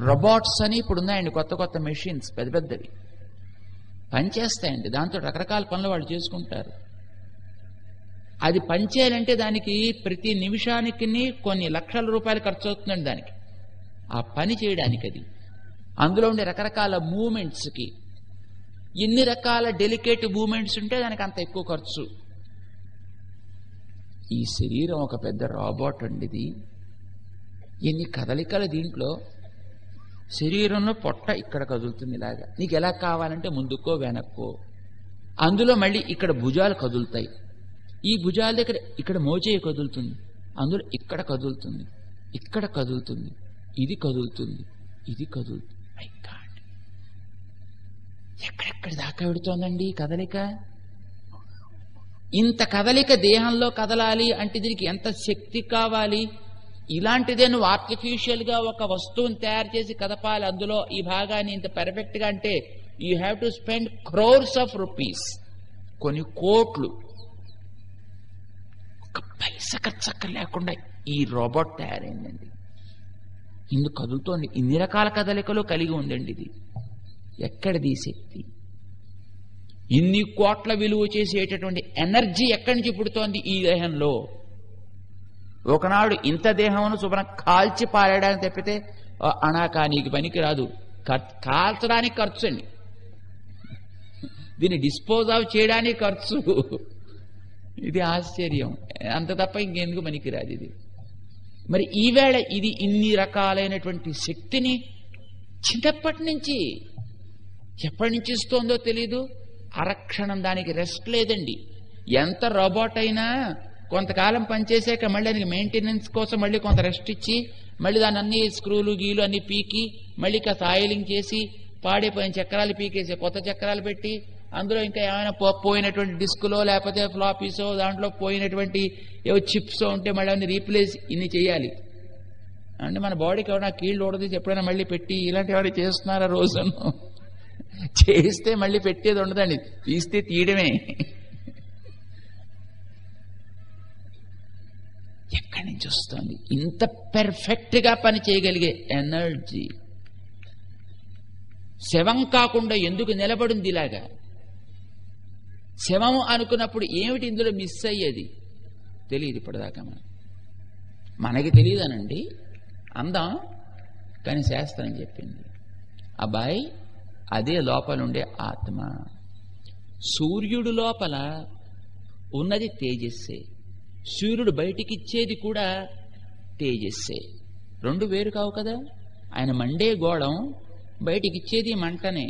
రోబోట్స్ అని ఇప్పుడు ఉన్నాయండి, కొత్త కొత్త మెషిన్స్, పెద్ద పెద్దవి పనిచేస్తాయండి. దాంతో రకరకాల పనులు వాళ్ళు చేసుకుంటారు. అది పనిచేయాలంటే దానికి ప్రతి నిమిషానికి కొన్ని లక్షల రూపాయలు ఖర్చు అవుతుందండి దానికి, ఆ పని చేయడానికి. అది అందులో ఉండే రకరకాల మూమెంట్స్కి ఎన్ని రకాల డెలికేట్ మూమెంట్స్ ఉంటే దానికి అంత ఎక్కువ ఖర్చు. ఈ శరీరం ఒక పెద్ద రాబోట్ అండి. ఇది ఎన్ని కదలికలు దీంట్లో. శరీరంలో పొట్ట ఇక్కడ కదులుతుంది ఇలాగా, నీకు ఎలా కావాలంటే ముందుకో వెనక్కో. అందులో మళ్ళీ ఇక్కడ భుజాలు కదులుతాయి, ఈ భుజాల దగ్గర ఇక్కడ మోచేయి కదులుతుంది, అందులో ఇక్కడ కదులుతుంది, ఇక్కడ కదులుతుంది, ఇది కదులుతుంది, ఇది కదులుతుంది. మై గాడ్, ఎక్కడెక్కడ దాకా వెడుతోందండి కదలిక. ఇంత కదలిక దేహంలో కదలాలి అంటే దీనికి ఎంత శక్తి కావాలి. ఇలాంటిదే నువ్వు ఆర్టిఫిషియల్ గా ఒక వస్తువుని తయారు చేసి కదపాలి, అందులో ఈ భాగాన్ని ఇంత పర్ఫెక్ట్ గా, అంటే you have to spend crores of rupees, కొన్ని కోట్లు. ఒక పైసా ఖర్చు లేకుండా ఈ రోబోట్ తయారైందండి. ఇందుకు కదులుతోంది, ఇన్ని రకాల కదలికలు కలిగి ఉందండి. ఇది ఎక్కడిది శక్తి? ఇన్ని కోట్ల విలువ చేసేటటువంటి ఎనర్జీ ఎక్కడి నుంచి పుడుతోంది ఈ దేహంలో? ఒకనాడు ఇంత దేహమును శుభ్రం కాల్చి పారేయడానికి తప్పితే అనాకా నీకు పనికి రాదు. కాల్చడానికి ఖర్చు అండి, దీన్ని డిస్పోజ్ ఆఫ్ చేయడానికి ఖర్చు. ఇది ఆశ్చర్యం, అంత తప్ప ఇంకెందుకు పనికిరాదు ఇది. మరి ఈవేళ ఇది ఇన్ని రకాలైనటువంటి శక్తిని చిన్నప్పటి నుంచి ఎప్పటి నుంచి ఇస్తోందో తెలీదు. అరక్షణం దానికి రెస్ట్ లేదండి. ఎంత రోబోట్ అయినా కొంతకాలం పనిచేసాక మళ్ళీ దానికి మెయింటెనెన్స్ కోసం మళ్ళీ కొంత రెస్ట్ ఇచ్చి మళ్ళీ దాన్ని అన్ని స్క్రూలు గీలు అన్ని పీకి మళ్ళీ కాస్త ఆయిలింగ్ చేసి పాడైపోయిన చక్రాలు పీకేసి కొత్త చక్రాలు పెట్టి అందులో ఇంకా ఏమైనా పోయినటువంటి డిస్కులో లేకపోతే ఫ్లాపీసో దాంట్లో పోయినటువంటి ఏవో చిప్సో ఉంటే మళ్ళీ అన్ని రీప్లేస్ ఇన్ని చేయాలి. అంటే మన బాడీకి ఎవరైనా కీళ్ళు ఓడదీసి ఎప్పుడైనా మళ్ళీ పెట్టి ఇలాంటి ఎవరు చేస్తున్నారా? రోజును చేస్తే మళ్ళీ పెట్టేది ఉండదండి, తీస్తే తీయడమే. ఎక్కడి నుంచి వస్తుంది ఇంత పెర్ఫెక్ట్ గా పని చేయగలిగే ఎనర్జీ? శవం కాకుండా ఎందుకు నిలబడింది ఇలాగా? శవము అనుకున్నప్పుడు ఏమిటి ఇందులో మిస్ అయ్యేది? తెలియదు ఇప్పటిదాకా. మనకి తెలియదనండి, అందాం, కానీ శాస్త్రం చెప్పింది అబ్బాయి అదే లోపల ఉండే ఆత్మ. సూర్యుడు లోపల ఉన్నది తేజస్సే, సూర్యుడు బయటికి ఇచ్చేది కూడా తేజస్సే. రెండు వేరు కావు కదా. ఆయన మండే గోళం, బయటికి ఇచ్చేది మంటనే.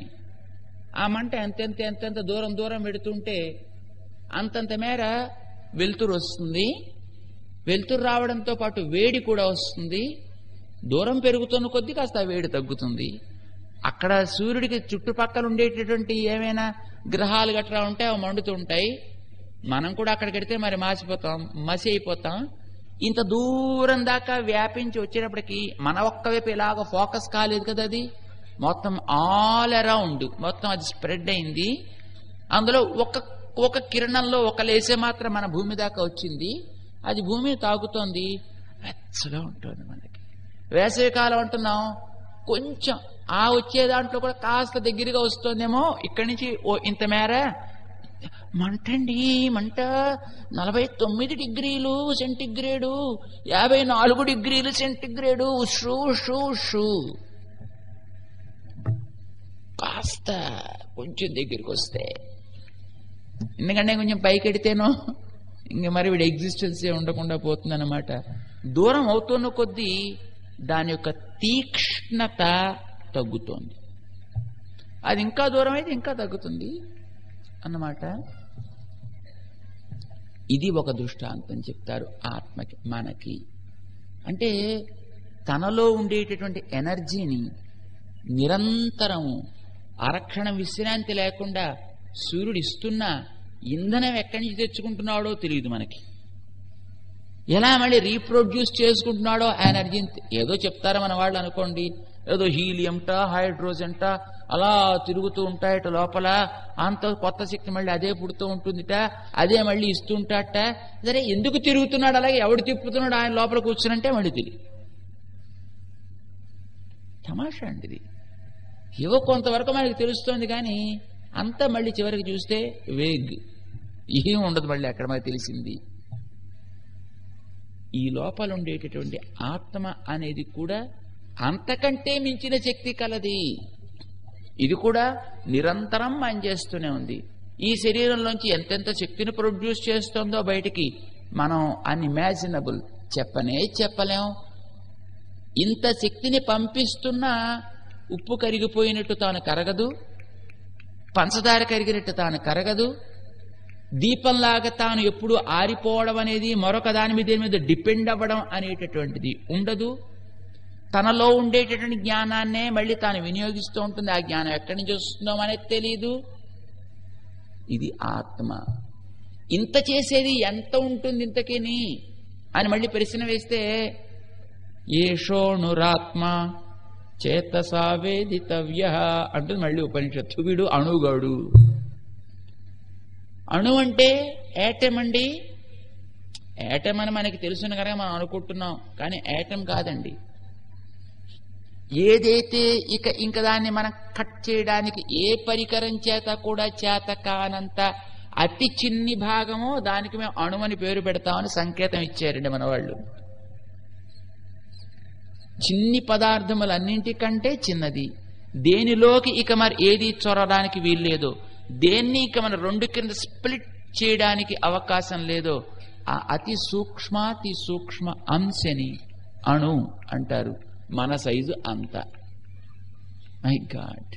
ఆ మంట ఎంతెంత దూరం దూరం పెడుతుంటే అంతంత మేర వెలుతురు వస్తుంది. వెలుతురు రావడంతో పాటు వేడి కూడా వస్తుంది. దూరం పెరుగుతున్న కొద్దీ కాస్త వేడి తగ్గుతుంది. అక్కడ సూర్యుడికి చుట్టుపక్కల ఉండేటటువంటి ఏమైనా గ్రహాలు గట్రా ఉంటే అవి మండుతుంటాయి. మనం కూడా అక్కడికి వెడితే మరి మసి అయిపోతాం. ఇంత దూరం దాకా వ్యాపించి వచ్చేటప్పటికి మన ఒక్కవైపు ఇలాగ ఫోకస్ కాలేదు కదా, అది మొత్తం ఆల్ అరౌండ్ మొత్తం అది స్ప్రెడ్ అయింది. అందులో ఒక కిరణంలో ఒక లేసే మాత్రం మన భూమి దాకా వచ్చింది. అది భూమిని తాగుతోంది, వెచ్చగా ఉంటుంది. మనకి వేసవికాలం అంటున్నాం, కొంచెం ఆ వచ్చే దాంట్లో కూడా కాస్త దగ్గరగా వస్తుందేమో. ఇక్కడి నుంచి ఇంత మేర మంటండి, మంట 49 డిగ్రీలు సెంటిగ్రేడు, 54 డిగ్రీలు సెంటిగ్రేడు, ఉషు ఉషు ఉషు. కాస్త కొంచెం దగ్గరికి వస్తే, ఎందుకంటే కొంచెం పైకెడితేనో ఇంక మరి వీడి ఎగ్జిస్టెన్సే ఉండకుండా పోతుందన్నమాట. దూరం అవుతున్న కొద్దీ దాని యొక్క తీక్ష్ణత తగ్గుతోంది. అది ఇంకా దూరం అయితే ఇంకా తగ్గుతుంది అన్నమాట. ఇది ఒక దృష్టాంతం చెప్తారు ఆత్మకి, మనకి. అంటే తనలో ఉండేటటువంటి ఎనర్జీని నిరంతరము అరక్షణం విశ్రాంతి లేకుండా సూర్యుడు ఇస్తున్నా ఇంధనం ఎక్కడి నుంచి తెచ్చుకుంటున్నాడో తెలియదు మనకి. ఎలా మళ్ళీ రీప్రొడ్యూస్ చేసుకుంటున్నాడో ఆ ఎనర్జీని ఏదో చెప్తారా మన వాళ్ళు అనుకోండి, ఏదో హీలియంట హైడ్రోజన్ట అలా తిరుగుతూ ఉంటాయట లోపల, అంత కొత్త శక్తి మళ్ళీ అదే పుడుతూ ఉంటుందిట, అదే మళ్ళీ ఇస్తూ ఉంటాడట. సరే ఎందుకు తిరుగుతున్నాడు అలాగే, ఎవడు తిప్పుతున్నాడు ఆయన లోపల కూర్చునంటే మళ్ళీ తిరిగి తమాషా అండి ఇది. ఏవో కొంతవరకు మనకి తెలుస్తోంది కానీ అంతా మళ్ళీ చివరికి చూస్తే వేగ్, ఏం ఉండదు మళ్ళీ అక్కడ మనకు తెలిసింది. ఈ లోపల ఉండేటటువంటి ఆత్మ అనేది కూడా అంతకంటే మించిన శక్తి కలది. ఇది కూడా నిరంతరం పనిచేస్తూనే ఉంది. ఈ శరీరంలోంచి ఎంతెంత శక్తిని ప్రొడ్యూస్ చేస్తుందో బయటికి మనం అన్ఇమాజినబుల్, చెప్పలేం. ఇంత శక్తిని పంపిస్తున్నా ఉప్పు కరిగిపోయినట్టు తాను కరగదు, పంచదార కరిగినట్టు తాను కరగదు, దీపంలాగా తాను ఎప్పుడు ఆరిపోవడం అనేది, మరొక దాని మీద డిపెండ్ అవ్వడం అనేటటువంటిది ఉండదు. తనలో ఉండేటటువంటి జ్ఞానాన్నే మళ్ళీ తాను వినియోగిస్తూ ఉంటుంది. ఆ జ్ఞానం ఎక్కడి నుంచి వస్తుందో అనేది తెలియదు. ఇది ఆత్మ. ఇంత చేసేది ఎంత ఉంటుంది ఇంతకీని అని మళ్ళీ ప్రశ్న వేస్తే, ఏషోణురాత్మ చేతసా వేదితవ్య అంటుంది మళ్ళీ ఉపనిషత్తు. వీడు అణుగాడు. అణు అంటే యాటమ్ అండి. యాటమ్ అని మనకి తెలుసును కనుక మనం అనుకుంటున్నాం, కానీ యాటమ్ కాదండి. ఏదైతే ఇంకా దాన్ని మనం కట్ చేయడానికి ఏ పరికరం చేత కూడా చేత కానంత అతి చిన్ని భాగమో దానికి మేము అణువని పేరు పెడతామని సంకేతం ఇచ్చారండి మన వాళ్ళు. చిన్ని పదార్థములన్నింటికంటే చిన్నది, దేనిలోకి ఇక మరి ఏది చొరడానికి వీల్లేదో, దేన్ని ఇక మన రెండు కింద స్ప్లిట్ చేయడానికి అవకాశం లేదో ఆ అతి సూక్ష్మాతి సూక్ష్మ అంశని అణు అంటారు. మన సైజు అంత. మై గాడ్,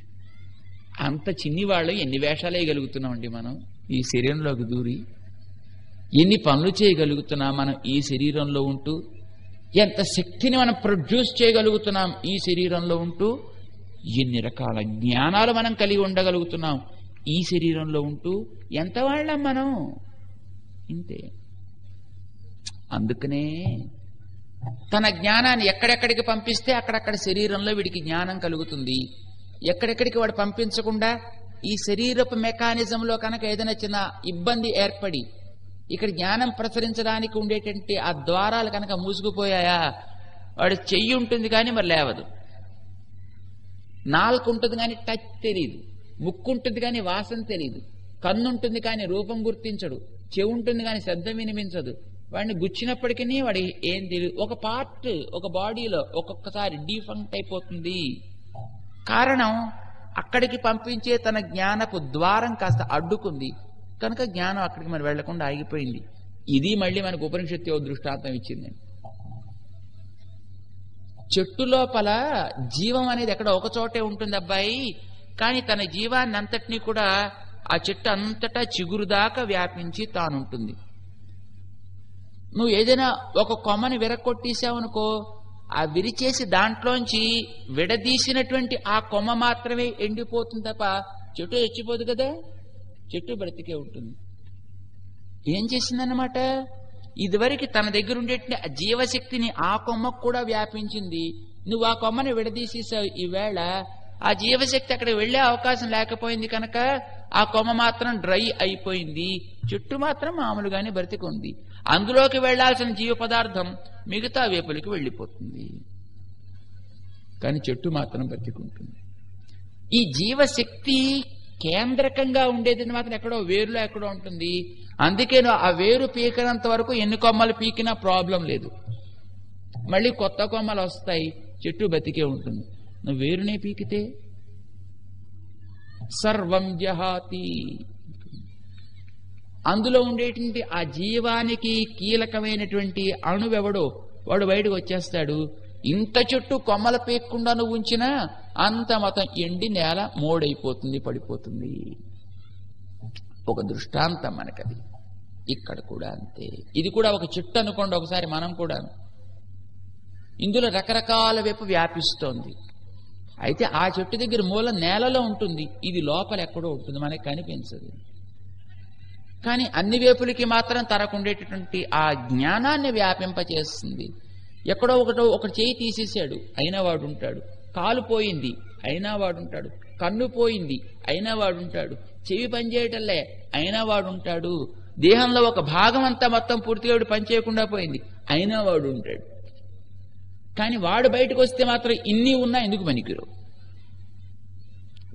అంత చిన్ని వాళ్ళు ఎన్ని వేషాలు వేయగలుగుతున్నామండి మనం ఈ శరీరంలోకి దూరి, ఎన్ని పనులు చేయగలుగుతున్నాం మనం ఈ శరీరంలో ఉంటూ, ఎంత శక్తిని మనం ప్రొడ్యూస్ చేయగలుగుతున్నాం ఈ శరీరంలో ఉంటూ, ఎన్ని రకాల జ్ఞానాలు మనం కలిగి ఉండగలుగుతున్నాం ఈ శరీరంలో ఉంటూ. ఎంత వాళ్ళం మనం, ఇంతే. అందుకనే తన జ్ఞానాన్ని ఎక్కడెక్కడికి పంపిస్తే అక్కడక్కడ శరీరంలో వీడికి జ్ఞానం కలుగుతుంది. ఎక్కడెక్కడికి వాడు పంపించకుండా ఈ శరీరపు మెకానిజంలో కనుక ఏదైనా చిన్న ఇబ్బంది ఏర్పడి ఇక్కడ జ్ఞానం ప్రసరించడానికి ఉండేటువంటి ఆ ద్వారాలు కనుక మూసుకుపోయాయా, వాడు చెయ్యి ఉంటుంది కానీ మరి లేవదు, నాలుక ఉంటుంది కానీ టచ్ తెలియదు, ముక్కు ఉంటుంది కానీ వాసన తెలియదు, కన్ను ఉంటుంది కానీ రూపం గుర్తించడు, చెవి ఉంటుంది కానీ శబ్దం వినిపించదు. వాడిని గుచ్చినప్పటికీ వాడి ఏం తెలియదు. ఒక పార్ట్ ఒక బాడీలో ఒక్కొక్కసారి డీఫంక్ట్ అయిపోతుంది. కారణం అక్కడికి పంపించే తన జ్ఞానపు ద్వారం కాస్త అడ్డుకుంది కనుక జ్ఞానం అక్కడికి మరి వెళ్లకుండా ఆగిపోయింది. ఇది మళ్ళీ మనకు ఉపనిషత్తు దృష్టాంతం ఇచ్చిందండి. చెట్టు లోపల జీవం అనేది ఎక్కడ ఒక చోటే ఉంటుంది అబ్బాయి, కానీ తన జీవాన్ని అంతటినీ కూడా ఆ చెట్టు అంతటా చిగురు దాకా వ్యాపించి తానుంటుంది. నువ్వు ఏదైనా ఒక కొమ్మని విరగొట్టేసావనుకో, ఆ విరిచేసి దాంట్లోంచి విడదీసినటువంటి ఆ కొమ్మ మాత్రమే ఎండిపోతుంది తప్ప చెట్టు చచ్చిపోదు కదా, చెట్టు బ్రతికే ఉంటుంది. ఏం చేసిందన్నమాట, ఇదివరకు తన దగ్గర ఉండేటువంటి ఆ జీవశక్తిని ఆ కొమ్మకు కూడా వ్యాపించింది. నువ్వు ఆ కొమ్మని విడదీసేసావు. ఈవేళ ఆ జీవశక్తి అక్కడ వెళ్లే అవకాశం లేకపోయింది కనుక ఆ కొమ్మ మాత్రం డ్రై అయిపోయింది, చెట్టు మాత్రం మామూలుగానే బ్రతికుంది. అందులోకి వెళ్లాల్సిన జీవ పదార్థం మిగతా వేపులకి వెళ్ళిపోతుంది, కానీ చెట్టు మాత్రం బ్రతికుంటుంది. ఈ జీవశక్తి కేంద్రకంగా ఉండేది మాత్రం ఎక్కడో వేరులో ఎక్కడో ఉంటుంది. అందుకే ఆ వేరు పీకినంత వరకు ఎన్ని కొమ్మలు పీకినా ప్రాబ్లం లేదు, మళ్ళీ కొత్త కొమ్మలు వస్తాయి, చెట్టు బతికే ఉంటుంది. నువ్వు వేరునే పీకితే సర్వం జహాతి. అందులో ఉండేటువంటి ఆ జీవానికి కీలకమైనటువంటి అణువెవడో వాడు బయటకు వచ్చేస్తాడు. ఇంత చెట్టు కొమ్మల పేక్కుండా నువ్వు ఉంచినా అంత మొత్తం ఎండి నేల మోడైపోతుంది, పడిపోతుంది. ఒక దృష్టాంతం మనకది. ఇక్కడ కూడా అంతే. ఇది కూడా ఒక చెట్టు అనుకోండి ఒకసారి. మనం కూడా ఇందులో రకరకాల వైపు వ్యాపిస్తోంది. అయితే ఆ చెట్టు దగ్గర మూల నేలలో ఉంటుంది, ఇది లోపల ఎక్కడో ఉంటుంది, మనకి కనిపించదు. కానీ అన్ని వైపులకి మాత్రం తనకుండేటటువంటి ఆ జ్ఞానాన్ని వ్యాపింపచేస్తుంది. ఎక్కడో ఒకటి చేయి తీసేశాడు, అయినా వాడు ఉంటాడు. కాలు పోయింది, అయినా వాడుంటాడు. కన్ను పోయింది, అయినా వాడుంటాడు. చెవి పనిచేయటంలే, అయినా వాడుంటాడు. దేహంలో ఒక భాగం అంతా మొత్తం పూర్తిగా పనిచేయకుండా పోయింది, అయినా వాడు ఉంటాడు. కానీ వాడు బయటకు వస్తే మాత్రం ఇన్ని ఉన్నా ఎందుకు పనికిరు?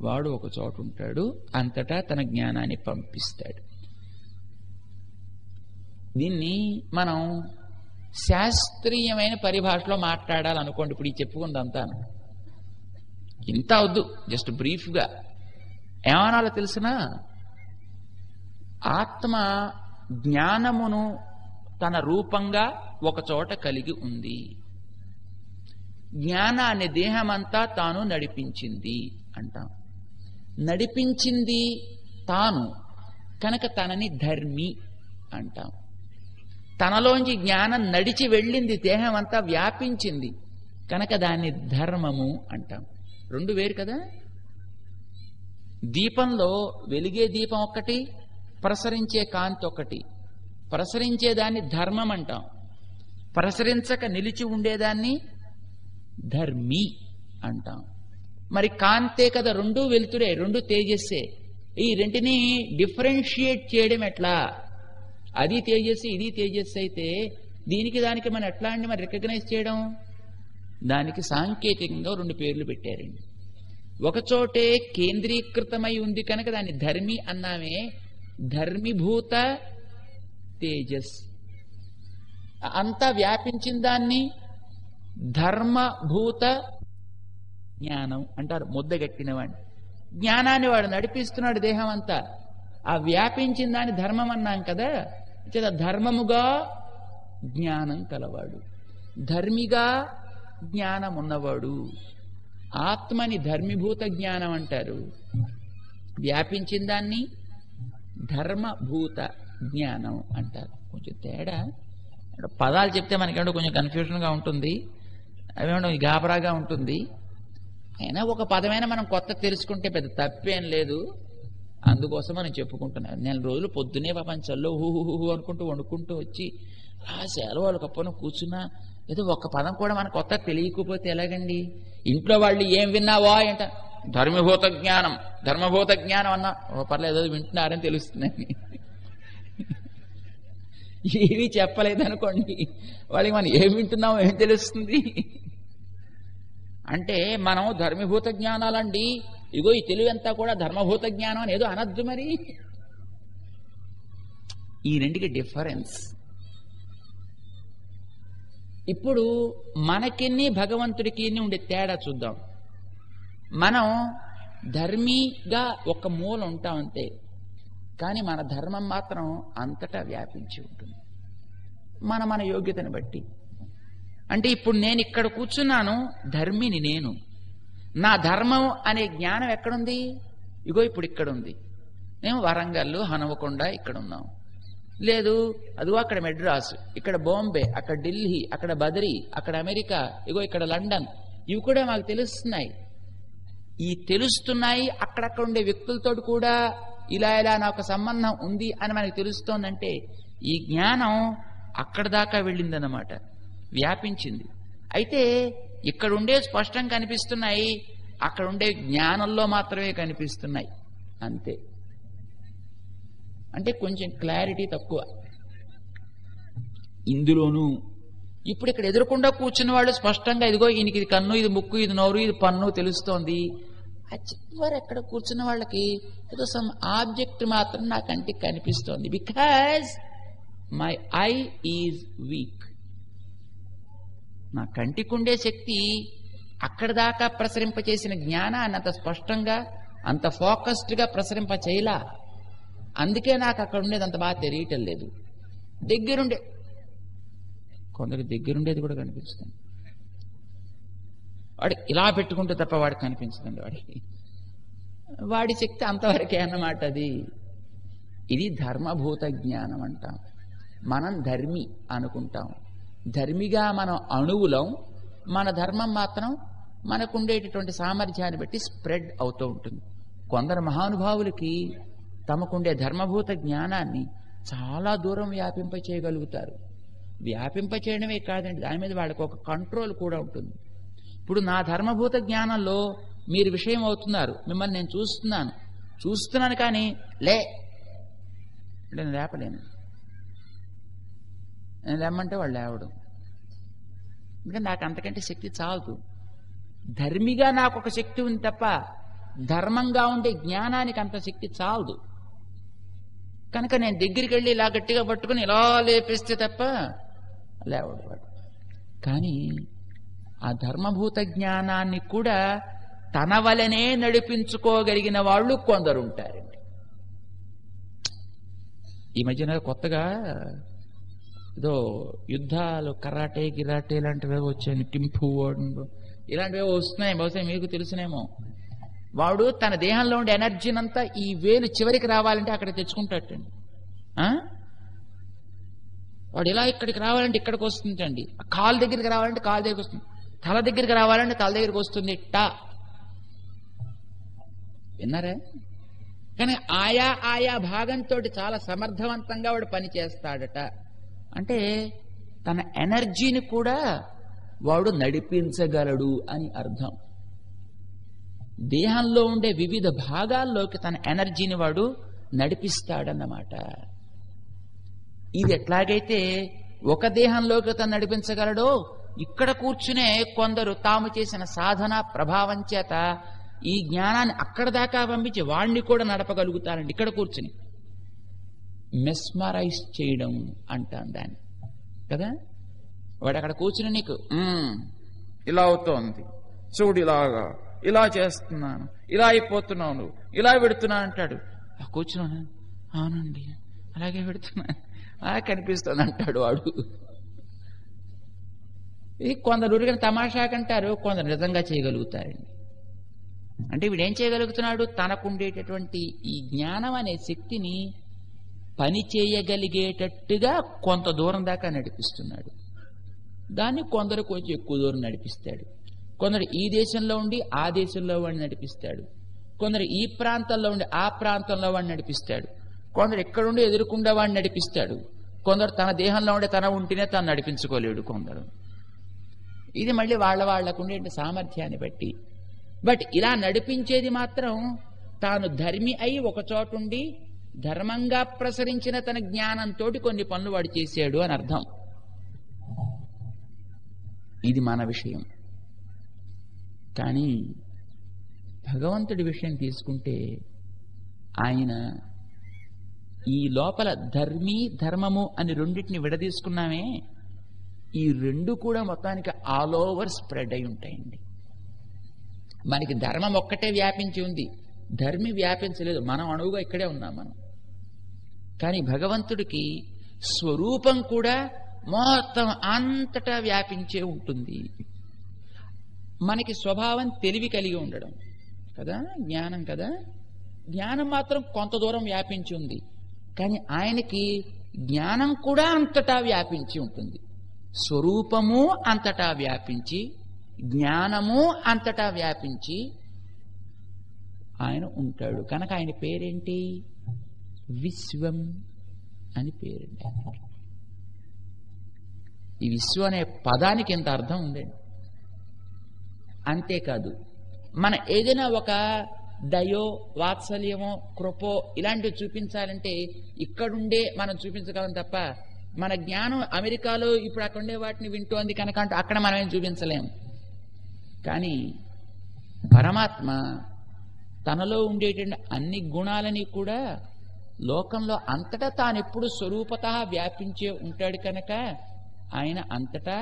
వాడు ఒక చోట ఉంటాడు, అంతటా తన జ్ఞానాన్ని పంపిస్తాడు. దీన్ని మనం శాస్త్రీయమైన పరిభాషలో మాట్లాడాలనుకోండి. ఇప్పుడు ఈ చెప్పుకుందంతా ఇంత వద్దు, జస్ట్ బ్రీఫ్గా ఏమనాలో తెలిసినా, ఆత్మ జ్ఞానమును తన రూపంగా ఒక చోట కలిగి ఉంది. జ్ఞానాన్ని దేహమంతా తాను నడిపించింది అంటాం. నడిపించింది తాను కనుక తనని ధర్మి అంటాం. తనలోంచి జ్ఞానం నడిచి వెళ్ళింది, దేహం అంతా వ్యాపించింది కనుక దాన్ని ధర్మము అంటాం. రెండు వేరు కదా. దీపంలో వెలిగే దీపం ఒక్కటి, ప్రసరించే కాంతి ఒకటి. ప్రసరించేదాన్ని ధర్మం అంటాం, ప్రసరించక నిలిచి ఉండేదాన్ని ధర్మి అంటాం. మరి కాంతే కదా, రెండు వెలుతురే, రెండు తేజస్సే. ఈ రెంటిని డిఫరెన్షియేట్ చేయడం ఎట్లా? అది తేజస్సు, ఇది తేజస్సు అయితే దీనికి దానికి మనం ఎట్లా అండి మరి రికగ్నైజ్ చేయడం? దానికి సాంకేతికంగా రెండు పేర్లు పెట్టారండి. ఒకచోటే కేంద్రీకృతమై ఉంది కనుక దాన్ని ధర్మి అన్నామే. ధర్మిభూత తేజస్ అంతా వ్యాపించిన దాన్ని ధర్మభూత జ్ఞానం అంటారు. ముద్దగట్టినవాడిని, జ్ఞానాన్ని వాడు నడిపిస్తున్నాడు దేహం అంతా. ఆ వ్యాపించిన దాన్ని ధర్మం అన్నాం కదా. ధర్మముగా జ్ఞానం కలవాడు, ధర్మిగా జ్ఞానం ఉన్నవాడు. ఆత్మని ధర్మిభూత జ్ఞానం అంటారు, వ్యాపించిన దాన్ని ధర్మభూత జ్ఞానం అంటారు. కొంచెం తేడా. పదాలు చెప్తే మనకేంటో కొంచెం కన్ఫ్యూజన్గా ఉంటుంది, అవేమో గాబరాగా ఉంటుంది. అయినా ఒక పదమైనా మనం కొత్త తెలుసుకుంటే పెద్ద తప్పేం లేదు. అందుకోసం మనం చెప్పుకుంటున్నాం. 4 రోజులు పొద్దునే పాపం చల్లో హూహూ అనుకుంటూ వండుకుంటూ వచ్చి రాసేలు వాళ్ళు కప్పున కూర్చున్నా ఏదో ఒక్క పదం కూడా మనకు కొత్త తెలియకపోతే ఎలాగండి? ఇంట్లో వాళ్ళు ఏం విన్నావా అంట, ధర్మభూత జ్ఞానం, ధర్మభూత జ్ఞానం అన్నా పర్లేదు వింటున్నారని తెలుస్తుందని. ఏవి చెప్పలేదనుకోండి, వాళ్ళకి మనం ఏం వింటున్నామో ఏం తెలుస్తుంది? అంటే మనం ధర్మభూత జ్ఞానాలండి, ఇగో ఈ తెలివంతా కూడా ధర్మభూత జ్ఞానం అని ఏదో అనద్దు. మరి ఈ రెండుకి డిఫరెన్స్. ఇప్పుడు మనకిన్ని భగవంతుడికి ఉండే తేడా చూద్దాం. మనం ధర్మిగా ఒక మూల ఉంటాం అంతే, కానీ మన ధర్మం మాత్రం అంతటా వ్యాపించి ఉంటుంది మన యోగ్యతను బట్టి. అంటే ఇప్పుడు నేను ఇక్కడ కూర్చున్నాను, ధర్మిని నేను. నా ధర్మం అనే జ్ఞానం ఎక్కడుంది? ఇగో ఇప్పుడు ఇక్కడ ఉంది. మేము వరంగల్, హనుమకొండ ఇక్కడ ఉన్నాం. లేదు అదిగో అక్కడ మెడ్రాస్, ఇక్కడ బాంబే, అక్కడ ఢిల్లీ, అక్కడ బదరి, అక్కడ అమెరికా, ఇగో ఇక్కడ లండన్. ఇవి కూడా మాకు తెలుస్తున్నాయి. ఈ తెలుస్తున్నాయి అక్కడక్కడ ఉండే వ్యక్తులతో కూడా ఇలా నాకు సంబంధం ఉంది అని మనకు తెలుస్తోందంటే ఈ జ్ఞానం అక్కడ దాకా వెళ్ళిందన్నమాట, వ్యాపించింది. అయితే ఇక్కడ ఉండే స్పష్టంగా కనిపిస్తున్నాయి, అక్కడ ఉండే జ్ఞానంలో మాత్రమే కనిపిస్తున్నాయి అంతే. అంటే కొంచెం క్లారిటీ తక్కువ ఇందులోనూ. ఇప్పుడు ఇక్కడ ఎదురకుండా కూర్చున్న వాళ్ళు స్పష్టంగా ఇదిగో ఈయనకి ఇది కన్ను, ఇది ముక్కు, ఇది నోరు, ఇది పన్ను తెలుస్తోంది. ఆ చివరి ఎక్కడ కూర్చున్న వాళ్ళకి ఏదో సమ్ ఆబ్జెక్ట్ మాత్రం నా కంటికి కనిపిస్తోంది. Because my I is week. నా కంటికుండే శక్తి అక్కడ దాకా ప్రసరింపచేసిన జ్ఞానాన్ని అంత స్పష్టంగా అంత ఫోకస్డ్గా ప్రసరింప చేయలా. అందుకే నాకు అక్కడ ఉండేది అంత బాగా తెలియటం లేదు. దగ్గరుండే కొందరికి దగ్గరుండేది కూడా కనిపిస్తుంది. వాడు ఇలా పెట్టుకుంటే తప్ప వాడికి కనిపించదండి. వాడి శక్తి అంతవరకే అన్నమాట. ఇది ధర్మభూత జ్ఞానం అంటాం. మనం ధర్మి అనుకుంటాం. ధర్మిగా మనం అణువులం. మన ధర్మం మాత్రం మనకుండేటటువంటి సామర్థ్యాన్ని బట్టి స్ప్రెడ్ అవుతూ ఉంటుంది. కొందరు మహానుభావులకి తమకుండే ధర్మభూత జ్ఞానాన్ని చాలా దూరం వ్యాపింప చేయగలుగుతారు. వ్యాపింప చేయడమే కాదండి, దాని మీద వాళ్ళకు ఒక కంట్రోల్ కూడా ఉంటుంది. ఇప్పుడు నా ధర్మభూత జ్ఞానంలో మీరు విషయం అవుతున్నారు, మిమ్మల్ని నేను చూస్తున్నాను కానీ నేను లేపలేను. నేను లేమంటే వాళ్ళు లేవడం. ఎందుకంటే నాకు అంతకంటే శక్తి చాలదు. ధర్మిగా నాకు ఒక శక్తి ఉంది తప్ప ధర్మంగా ఉండే జ్ఞానానికి అంత శక్తి చాలదు. కనుక నేను దగ్గరికి వెళ్ళి ఇలా గట్టిగా పట్టుకుని ఇలా లేపిస్తే తప్ప లేవడు వాడు. కానీ ఆ ధర్మభూత జ్ఞానాన్ని కూడా తన వలనే నడిపించుకోగలిగిన వాళ్ళు కొందరు ఉంటారండి. ఈ మధ్యన కొత్తగా ఏదో యుద్ధాలు కరాటే గిరాటే ఇలాంటివి వచ్చాయి, టింపు ఇలాంటివి వస్తున్నాయి. బహుశా మీకు తెలుసునేమో. వాడు తన దేహంలో ఉండే ఎనర్జీనంతా ఈ వేలు చివరికి రావాలంటే అక్కడ తెచ్చుకుంటాడండి. వాడు ఇలా ఇక్కడికి రావాలంటే ఇక్కడికి వస్తుందండి. కాలు దగ్గరికి రావాలంటే కాలు దగ్గరికి వస్తుంది. తల దగ్గరికి రావాలంటే తల దగ్గరికి వస్తుంది. విన్నారా? కానీ ఆయా భాగంతో చాలా సమర్థవంతంగా వాడు పని చేస్తాడట. అంటే తన ఎనర్జీని కూడా వాడు నడిపించగలడు అని అర్థం. దేహంలో ఉండే వివిధ భాగాల్లోకి తన ఎనర్జీని వాడు నడిపిస్తాడన్నమాట. ఇది ఎట్లాగైతే ఒక దేహంలోకి తను నడిపించగలడో, ఇక్కడ కూర్చునే కొందరు తాము చేసిన సాధన ప్రభావం చేత ఈ జ్ఞానాన్ని అక్కడ దాకా పంపించి వాణ్ణి కూడా నడపగలుగుతారండి. ఇక్కడ కూర్చుని మెస్మరైజ్ చేయడం అంటాం దాన్ని కదా. వాడు అక్కడ కూర్చుని నీకు ఇలా అవుతోంది చూడు, ఇలా చేస్తున్నాను, ఇలా అయిపోతున్నావు, నువ్వు ఇలా పెడుతున్నా అంటాడు. కూర్చున్నాను, అవునండి అలాగే పెడుతున్నా, కనిపిస్తుంది అంటాడు వాడు. కొందరు ఊరికని తమాషాకంటారు, కొందరు నిజంగా చేయగలుగుతారండి. అంటే వీడేం చేయగలుగుతున్నాడు? తనకుండేటటువంటి ఈ జ్ఞానం అనే శక్తిని పని చేయగలిగేటట్టుగా కొంత దూరం దాకా నడిపిస్తున్నాడు. దాన్ని కొందరు కొంచెం ఎక్కువ దూరం నడిపిస్తాడు. కొందరు ఈ దేశంలో ఉండి ఆ దేశంలో వాడిని నడిపిస్తాడు. కొందరు ఈ ప్రాంతంలో ఉండి ఆ ప్రాంతంలో వాడిని నడిపిస్తాడు. కొందరు ఎక్కడుండి ఎదురుకుండా వాడిని నడిపిస్తాడు. కొందరు తన దేహంలో ఉండే తన ఉంటేనే తాను నడిపించుకోలేడు కొందరు. ఇది మళ్ళీ వాళ్ళకు ఉండే సామర్థ్యాన్ని బట్టి. బట్ ఇలా నడిపించేది మాత్రం తాను ధర్మి అయి ఒక చోటుండి ధర్మంగా ప్రసరించిన తన జ్ఞానంతో కొన్ని పనులు వాడు చేశాడు అని అర్థం. ఇది మన విషయం. కానీ భగవంతుడి విషయం తీసుకుంటే ఆయన ఈ లోపల ధర్మి ధర్మము అని రెండింటిని విడదీసుకున్నామే, ఈ రెండు కూడా మొత్తానికి ఆల్ ఓవర్ స్ప్రెడ్ అయి ఉంటాయండి. మనకి ధర్మం ఒక్కటే వ్యాపించి ఉంది, ధర్మి వ్యాపించలేదు. మనం అణువుగా ఇక్కడే ఉన్నాం మనం. కానీ భగవంతుడికి స్వరూపం కూడా మొత్తం అంతటా వ్యాపించే ఉంటుంది. మనకి స్వభావం తెలివి కలిగి ఉండడం కదా, జ్ఞానం కదా. జ్ఞానం మాత్రం కొంత దూరం వ్యాపించి ఉంది. కానీ ఆయనకి జ్ఞానం కూడా అంతటా వ్యాపించి ఉంటుంది. స్వరూపము అంతటా వ్యాపించి, జ్ఞానము అంతటా వ్యాపించి ఆయన ఉంటాడు. కనుక ఆయన పేరేంటి? విశ్వం అని పేరండి. ఈ విశ్వం అనే పదానికి ఎంత అర్థం ఉందండి. అంతేకాదు, మన ఏదైనా ఒక దయో వాత్సల్యమో కృపో ఇలాంటివి చూపించాలంటే ఇక్కడుండే మనం చూపించగలం తప్ప మన జ్ఞానం అమెరికాలో ఇప్పుడు అక్కడుండే వాటిని వింటోంది కనుక అంటే అక్కడ మనం ఏం చూపించలేము. కానీ పరమాత్మ తనలో ఉండేటువంటి అన్ని గుణాలని కూడా లోకంలో అంతటా తానెప్పుడు స్వరూపతః వ్యాపించే ఉంటాడు. కనుక ఆయన అంతటా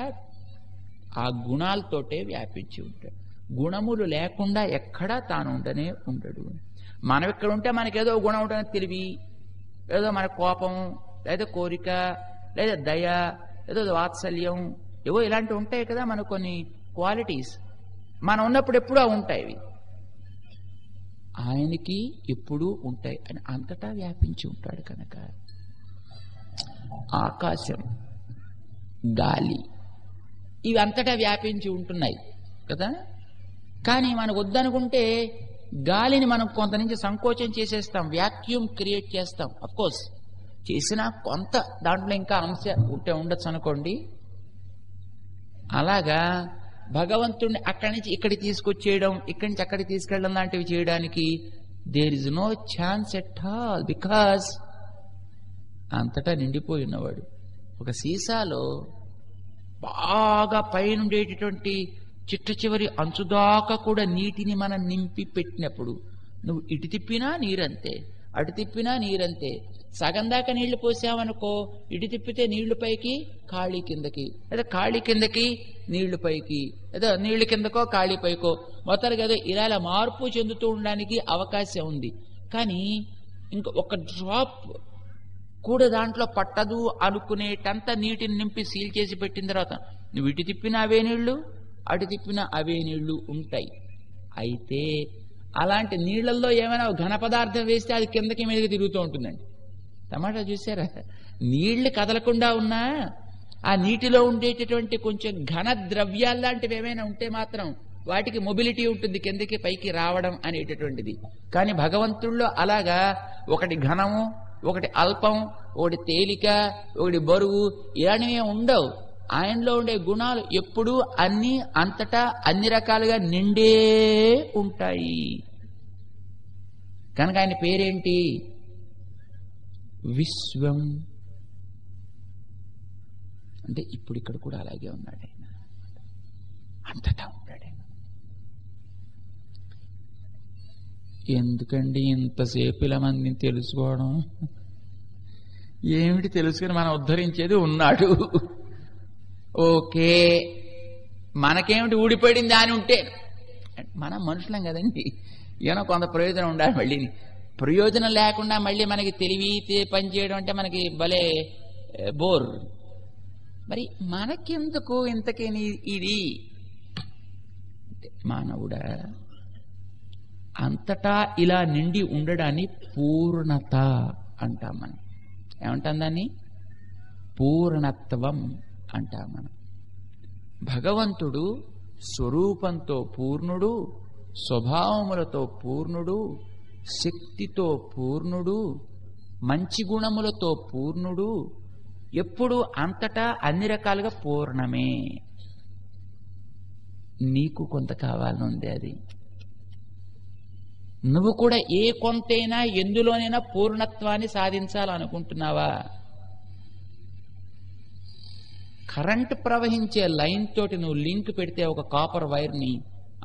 ఆ గుణాలతోటే వ్యాపించి ఉంటాడు. గుణములు లేకుండా ఎక్కడా తాను ఉండనే ఉండడు. మనం ఇక్కడ ఉంటే మనకేదో గుణం ఉంటుందని తెలివి, ఏదో మన కోపం, లేదా కోరిక, లేదా దయ, ఏదో వాత్సల్యం, ఏవో ఇలాంటివి ఉంటాయి కదా మనకు కొన్ని క్వాలిటీస్. మనం ఉన్నప్పుడు ఎప్పుడూ ఉంటాయి, ఆయనకి ఎప్పుడూ ఉంటాయి అని అంతటా వ్యాపించి ఉంటాడు కనుక ఆకాశం, గాలి ఇవి అంతటా వ్యాపించి ఉంటున్నాయి కదా. కానీ మనకు వద్దనుకుంటే గాలిని మనం కొంత నుంచి సంకోచం చేసేస్తాం, వ్యాక్యూమ్ క్రియేట్ చేస్తాం. అఫ్కోర్స్ చేసినా కొంత దాంట్లో ఇంకా అంశ ఉండొచ్చు అనుకోండి. అలాగా భగవంతుడిని అక్కడి నుంచి ఇక్కడికి తీసుకొచ్చేయడం, ఇక్కడి నుంచి అక్కడికి తీసుకెళ్ళడం లాంటివి చేయడానికి there is no chance at all, because అంతటా నిండిపోయి ఉన్నవాడు. ఒక సీసాలో బాగా పైనుండేటటువంటి చిట్ట చివరి అంచుదాకా కూడా నీటిని మనం నింపి పెట్టినప్పుడు నువ్వు ఇటు తిప్పినా నీరంతే, అటు తిప్పినా నీరంతే. సగం దాకా నీళ్లు పోసావనుకో, ఇటు తిప్పితే నీళ్లు పైకి, ఖాళీ కిందకి, లేదా ఖాళీ కిందకి నీళ్లు పైకి, లేదా నీళ్లు కిందకో ఖాళీ పైకో, మొత్తానికి ఏదో ఇలా మార్పు చెందుతూ ఉండడానికి అవకాశం ఉంది. కానీ ఇంక ఒక డ్రాప్ కూడా దాంట్లో పట్టదు అనుకునేటంత నీటిని నింపి సీల్ చేసి పెట్టిన తర్వాత నువ్వు ఇటు తిప్పినా అవే నీళ్లు, అటు తిప్పినా అవే నీళ్లు ఉంటాయి. అయితే అలాంటి నీళ్లలో ఏమైనా ఘన పదార్థం వేస్తే అది కిందకి మీదకి తిరుగుతూ ఉంటుందండి. టమాటా చూసారా, నీళ్లు కదలకుండా ఉన్నా ఆ నీటిలో ఉండేటటువంటి కొంచెం ఘన ద్రవ్యాలు లాంటివి ఏమైనా ఉంటే మాత్రం వాటికి మొబిలిటీ ఉంటుంది, కిందకి పైకి రావడం అనేటటువంటిది. కానీ భగవంతుల్లో అలాగా ఒకటి ఘనము, ఒకటి అల్పం, ఒకటి తేలిక, ఒకటి బరువు ఇలాంటివి ఉండవు. ఆయనలో ఉండే గుణాలు ఎప్పుడూ అన్ని అంతటా అన్ని రకాలుగా నిండే ఉంటాయి. కనుక ఆయన పేరేంటి? విశ్వం. అంటే ఇప్పుడు ఇక్కడ కూడా అలాగే ఉన్నాడు ఆయన, అంతటా ఉంటాడు ఆయన. ఎందుకండి ఇంతసేపు ఇలా మందిని తెలుసుకోవడం? ఏమిటి తెలుసుకుని మనం ఉద్ధరించేది ఉన్నాడు. ఓకే, మనకేమిటి ఊడిపడింది అని ఉంటే, మనం మనుషులం కదండి, ఏమో కొంత ప్రయోజనం ఉండాలి. మళ్ళీ ప్రయోజనం లేకుండా మళ్ళీ మనకి తెలివి పనిచేయడం అంటే మనకి భలే బోర్. మరి మనకెందుకు ఇంతకీ ఇది? మానవుడా, అంతటా ఇలా నిండి ఉండడాన్ని పూర్ణత అంటాం మనం. ఏమంటాం దాన్ని? పూర్ణత్వం అంటాం మనం. భగవంతుడు స్వరూపంతో పూర్ణుడు, స్వభావములతో పూర్ణుడు, శక్తితో పూర్ణుడు, మంచి గుణములతో పూర్ణుడు, ఎప్పుడు అంతటా అన్ని రకాలుగా పూర్ణమే. నీకు కొంత కావాలనుంది, అది నువ్వు కూడా ఏ కొంతైనా ఎందులోనైనా పూర్ణత్వాన్ని సాధించాలనుకుంటున్నావా? కరెంట్ ప్రవహించే లైన్ తోటి నువ్వు లింక్ పెడితే ఒక కాపర్ వైర్ని,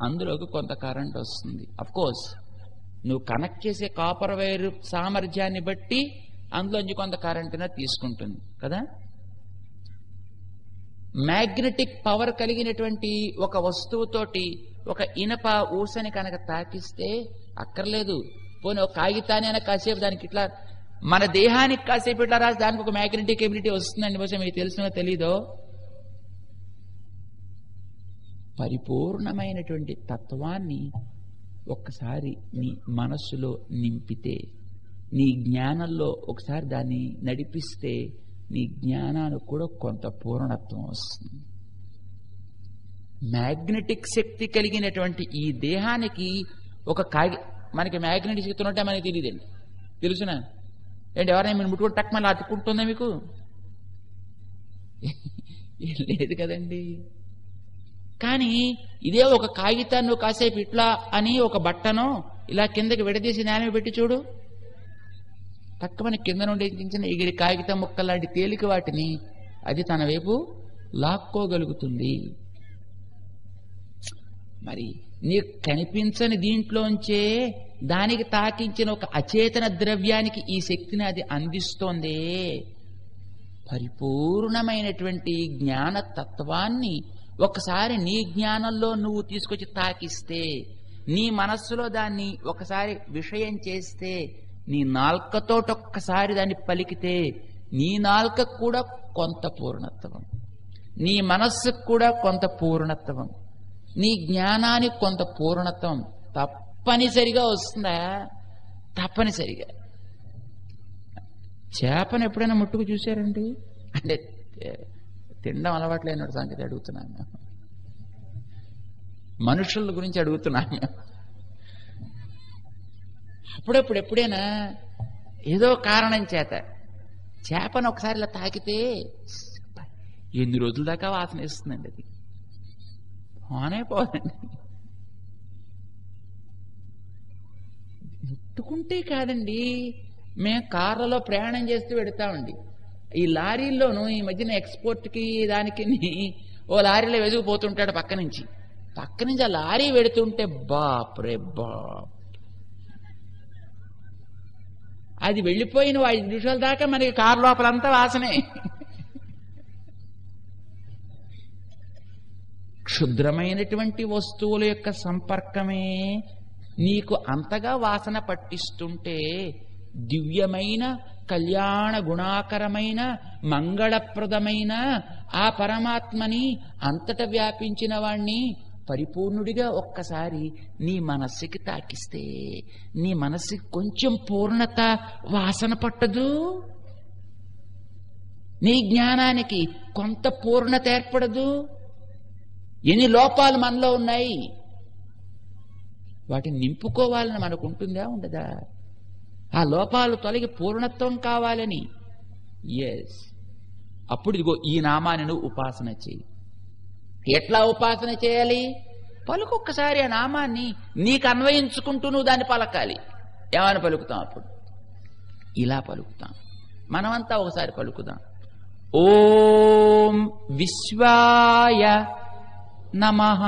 అందులోకి కొంత కరెంట్ వస్తుంది. అఫ్ కోర్స్ నువ్వు కనెక్ట్ చేసే కాపర్ వైర్ సామర్థ్యాన్ని బట్టి అందులోంచి కొంత కరెంటున తీసుకుంటుంది కదా. మ్యాగ్నెటిక్ పవర్ కలిగినటువంటి ఒక వస్తువుతోటి ఒక ఇనప ఊసని కనుక తాకిస్తే అక్కర్లేదు, పోనీ ఒక కాగితాన్ని కాసేపు దానికి ఇట్లా, మన దేహానికి కాసేపు ఇట్లా రాసి దానికి ఒక మ్యాగ్నెటిక్ ఎబిలిటీ వస్తుందండి. బహుశా మీకు తెలుసునో తెలీదో. పరిపూర్ణమైనటువంటి తత్వాన్ని ఒక్కసారి నీ మనస్సులో నింపితే, నీ జ్ఞానంలో ఒకసారి దాన్ని నడిపిస్తే, నీ జ్ఞానానికి కూడా కొంత పూర్ణత్వం వస్తుంది. మ్యాగ్నెటిక్ శక్తి కలిగినటువంటి ఈ దేహానికి ఒక మనకి మ్యాగ్నెటిక్ శక్తి ఉన్నట్టే మనకి తెలియదండి. తెలుసునా ఏంటి? ఎవరైనా మీరు ముట్టుకుంటే టక్ మళ్ళీ అతుక్కుంటుందా మీకు? లేదు కదండి. కానీ ఇదే ఒక కాగితాన్ని కాసేపు ఇట్లా అని ఒక బట్టను ఇలా కిందకి విడదీసి నేల పెట్టి చూడు, తక్కువ మనకి కింద నుండి చిన్న ఎగిరి కాగితం ముక్క లాంటి తేలిక వాటిని అది తన వైపు లాక్కోగలుగుతుంది. మరి నీకు కనిపించని దీంట్లోంచే దానికి తాకించిన ఒక అచేతన ద్రవ్యానికి ఈ శక్తిని అది అందిస్తోందే. పరిపూర్ణమైనటువంటి జ్ఞానతత్వాన్ని ఒకసారి నీ జ్ఞానంలో నువ్వు తీసుకొచ్చి తాకిస్తే, నీ మనస్సులో దాన్ని ఒకసారి విషయం చేస్తే, నీ నాల్కతోటొక్కసారి దాన్ని పలికితే, నీ నాల్కకు కూడా కొంత పూర్ణత్వం, నీ మనస్సుకు కూడా కొంత పూర్ణత్వం. నీ జ్ఞానానికి కొంత పూర్ణత్వం తప్పనిసరిగా వస్తుందా? తప్పనిసరిగా. చేపను ఎప్పుడైనా ముట్టుకు చూశారండి? అంటే తినడం అలవాట్లేని సంగతి అడుగుతున్నాను, మనుషుల గురించి అడుగుతున్నాను. అప్పుడప్పుడు ఎప్పుడైనా ఏదో కారణం చేత చేపను ఒకసారి ఇలా తాకితే ఎన్ని రోజుల దాకా వాసన వేస్తుందండి. అది పోనే పోదండి. ముట్టుకుంటే కాదండి, మేము కార్లలో ప్రయాణం చేస్తూ పెడతామండి. ఈ లారీల్లోనూ ఈ మధ్యన ఎక్స్పోర్ట్కి దానికి ఓ లారీలో వెతుకుపోతుంటాడు పక్క నుంచి ఆ లారీ పెడుతుంటే బాప్రే బాప్, అది వెళ్ళిపోయిన 5 నిమిషాల దాకా మనకి కారు లోపలంతా వాసనే. క్షుద్రమైనటువంటి వస్తువుల యొక్క సంపర్కమే నీకు అంతగా వాసన పట్టిస్తుంటే దివ్యమైన కళ్యాణ గుణాకరమైన మంగళప్రదమైన ఆ పరమాత్మని అంతట వ్యాపించిన వాణ్ణి పరిపూర్ణుడిగా ఒక్కసారి నీ మనస్సుకి తాకిస్తే నీ మనస్సుకి కొంచెం పూర్ణత వాసన పట్టదు? నీ జ్ఞానానికి కొంత పూర్ణత ఏర్పడదు? ఎన్ని లోపాలు మనలో ఉన్నాయి, వాటిని నింపుకోవాలని మనకు ఉంటుందా? ఉండదా? ఆ లోపాలు తొలగి పూర్ణత్వం కావాలని. ఎస్, అప్పుడు ఇదిగో ఈ నామాన్ని నువ్వు ఉపాసన చేయి. ఎట్లా ఉపాసన చేయాలి? పలుకొక్కసారి ఆ నామాన్ని నీకు అన్వయించుకుంటూ నువ్వు దాన్ని పలకాలి. ఏమని పలుకుతాం అప్పుడు? ఇలా పలుకుతాం. మనమంతా ఒకసారి పలుకుదాం. ఓం విశ్వాయ నమః.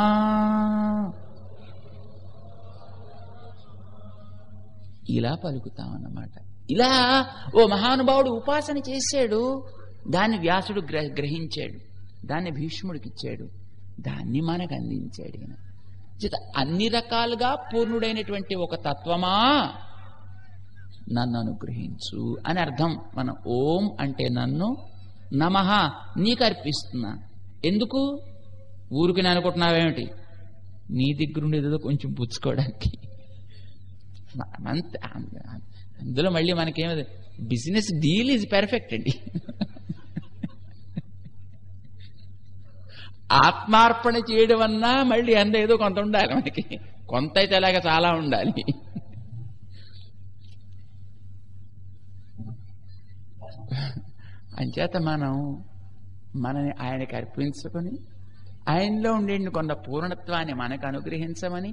ఇలా పలుకుతామన్నమాట. ఇలా ఓ మహానుభావుడు ఉపాసన చేశాడు, దాన్ని వ్యాసుడు గ్రహించాడు, దాన్ని భీష్ముడికిచ్చాడు, దాన్ని మనకు అందించాడు. అన్ని రకాలుగా పూర్ణుడైనటువంటి ఒక తత్వమా నన్ను అనుగ్రహించు అని అర్థం. మనం ఓం అంటే నన్ను, నమః నీకు అర్పిస్తున్నా. ఎందుకు? ఊరికి నేను అనుకుంటున్నావేమిటి? నీ దగ్గరుండేదో కొంచెం పుచ్చుకోవడానికి. అందులో మళ్ళీ మనకేమది, బిజినెస్ డీల్ ఈజ్ పెర్ఫెక్ట్ అండి. ఆత్మార్పణ చేయడం అన్నా మళ్ళీ అంత ఏదో కొంత ఉండాలి మనకి. కొంత అయితే అలాగా చాలా ఉండాలి. అంచేత మనం మనని ఆయనకి అర్పించుకొని ఆయనలో ఉండే కొంత పూర్ణత్వాన్ని మనకు అనుగ్రహించమని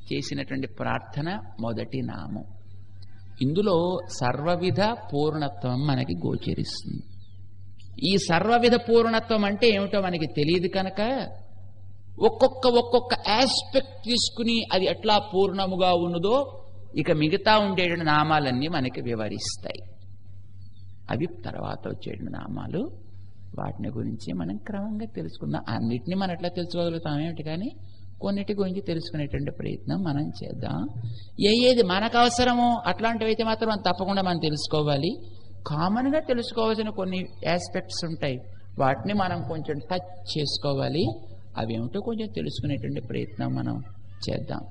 చేసినటువంటి ప్రార్థన మొదటి నామం. ఇందులో సర్వవిధ పూర్ణత్వం మనకి గోచరిస్తుంది. ఈ సర్వవిధ పూర్ణత్వం అంటే ఏమిటో మనకి తెలియదు కనుక ఒక్కొక్క ఆస్పెక్ట్ తీసుకుని అది ఎట్లా పూర్ణముగా ఉన్నదో ఇక మిగతా ఉండేటువంటి నామాలన్నీ మనకి వివరిస్తాయి. అవి తర్వాత వచ్చేటువంటి నామాలు. వాటిని గురించి మనం క్రమంగా తెలుసుకుందాం. అన్నిటినీ మనం ఎట్లా తెలుసుకోగలుగుతాం ఏమిటి, కానీ కొన్నిటి గురించి తెలుసుకునేటువంటి ప్రయత్నం మనం చేద్దాం. ఏది మనకు అవసరమో అట్లాంటివైతే మాత్రం మనం తప్పకుండా మనం తెలుసుకోవాలి. కామన్గా తెలుసుకోవాల్సిన కొన్ని ఆస్పెక్ట్స్ ఉంటాయి, వాటిని మనం కొంచెం టచ్ చేసుకోవాలి. అవేమిటో కొంచెం తెలుసుకునేటువంటి ప్రయత్నం మనం చేద్దాం.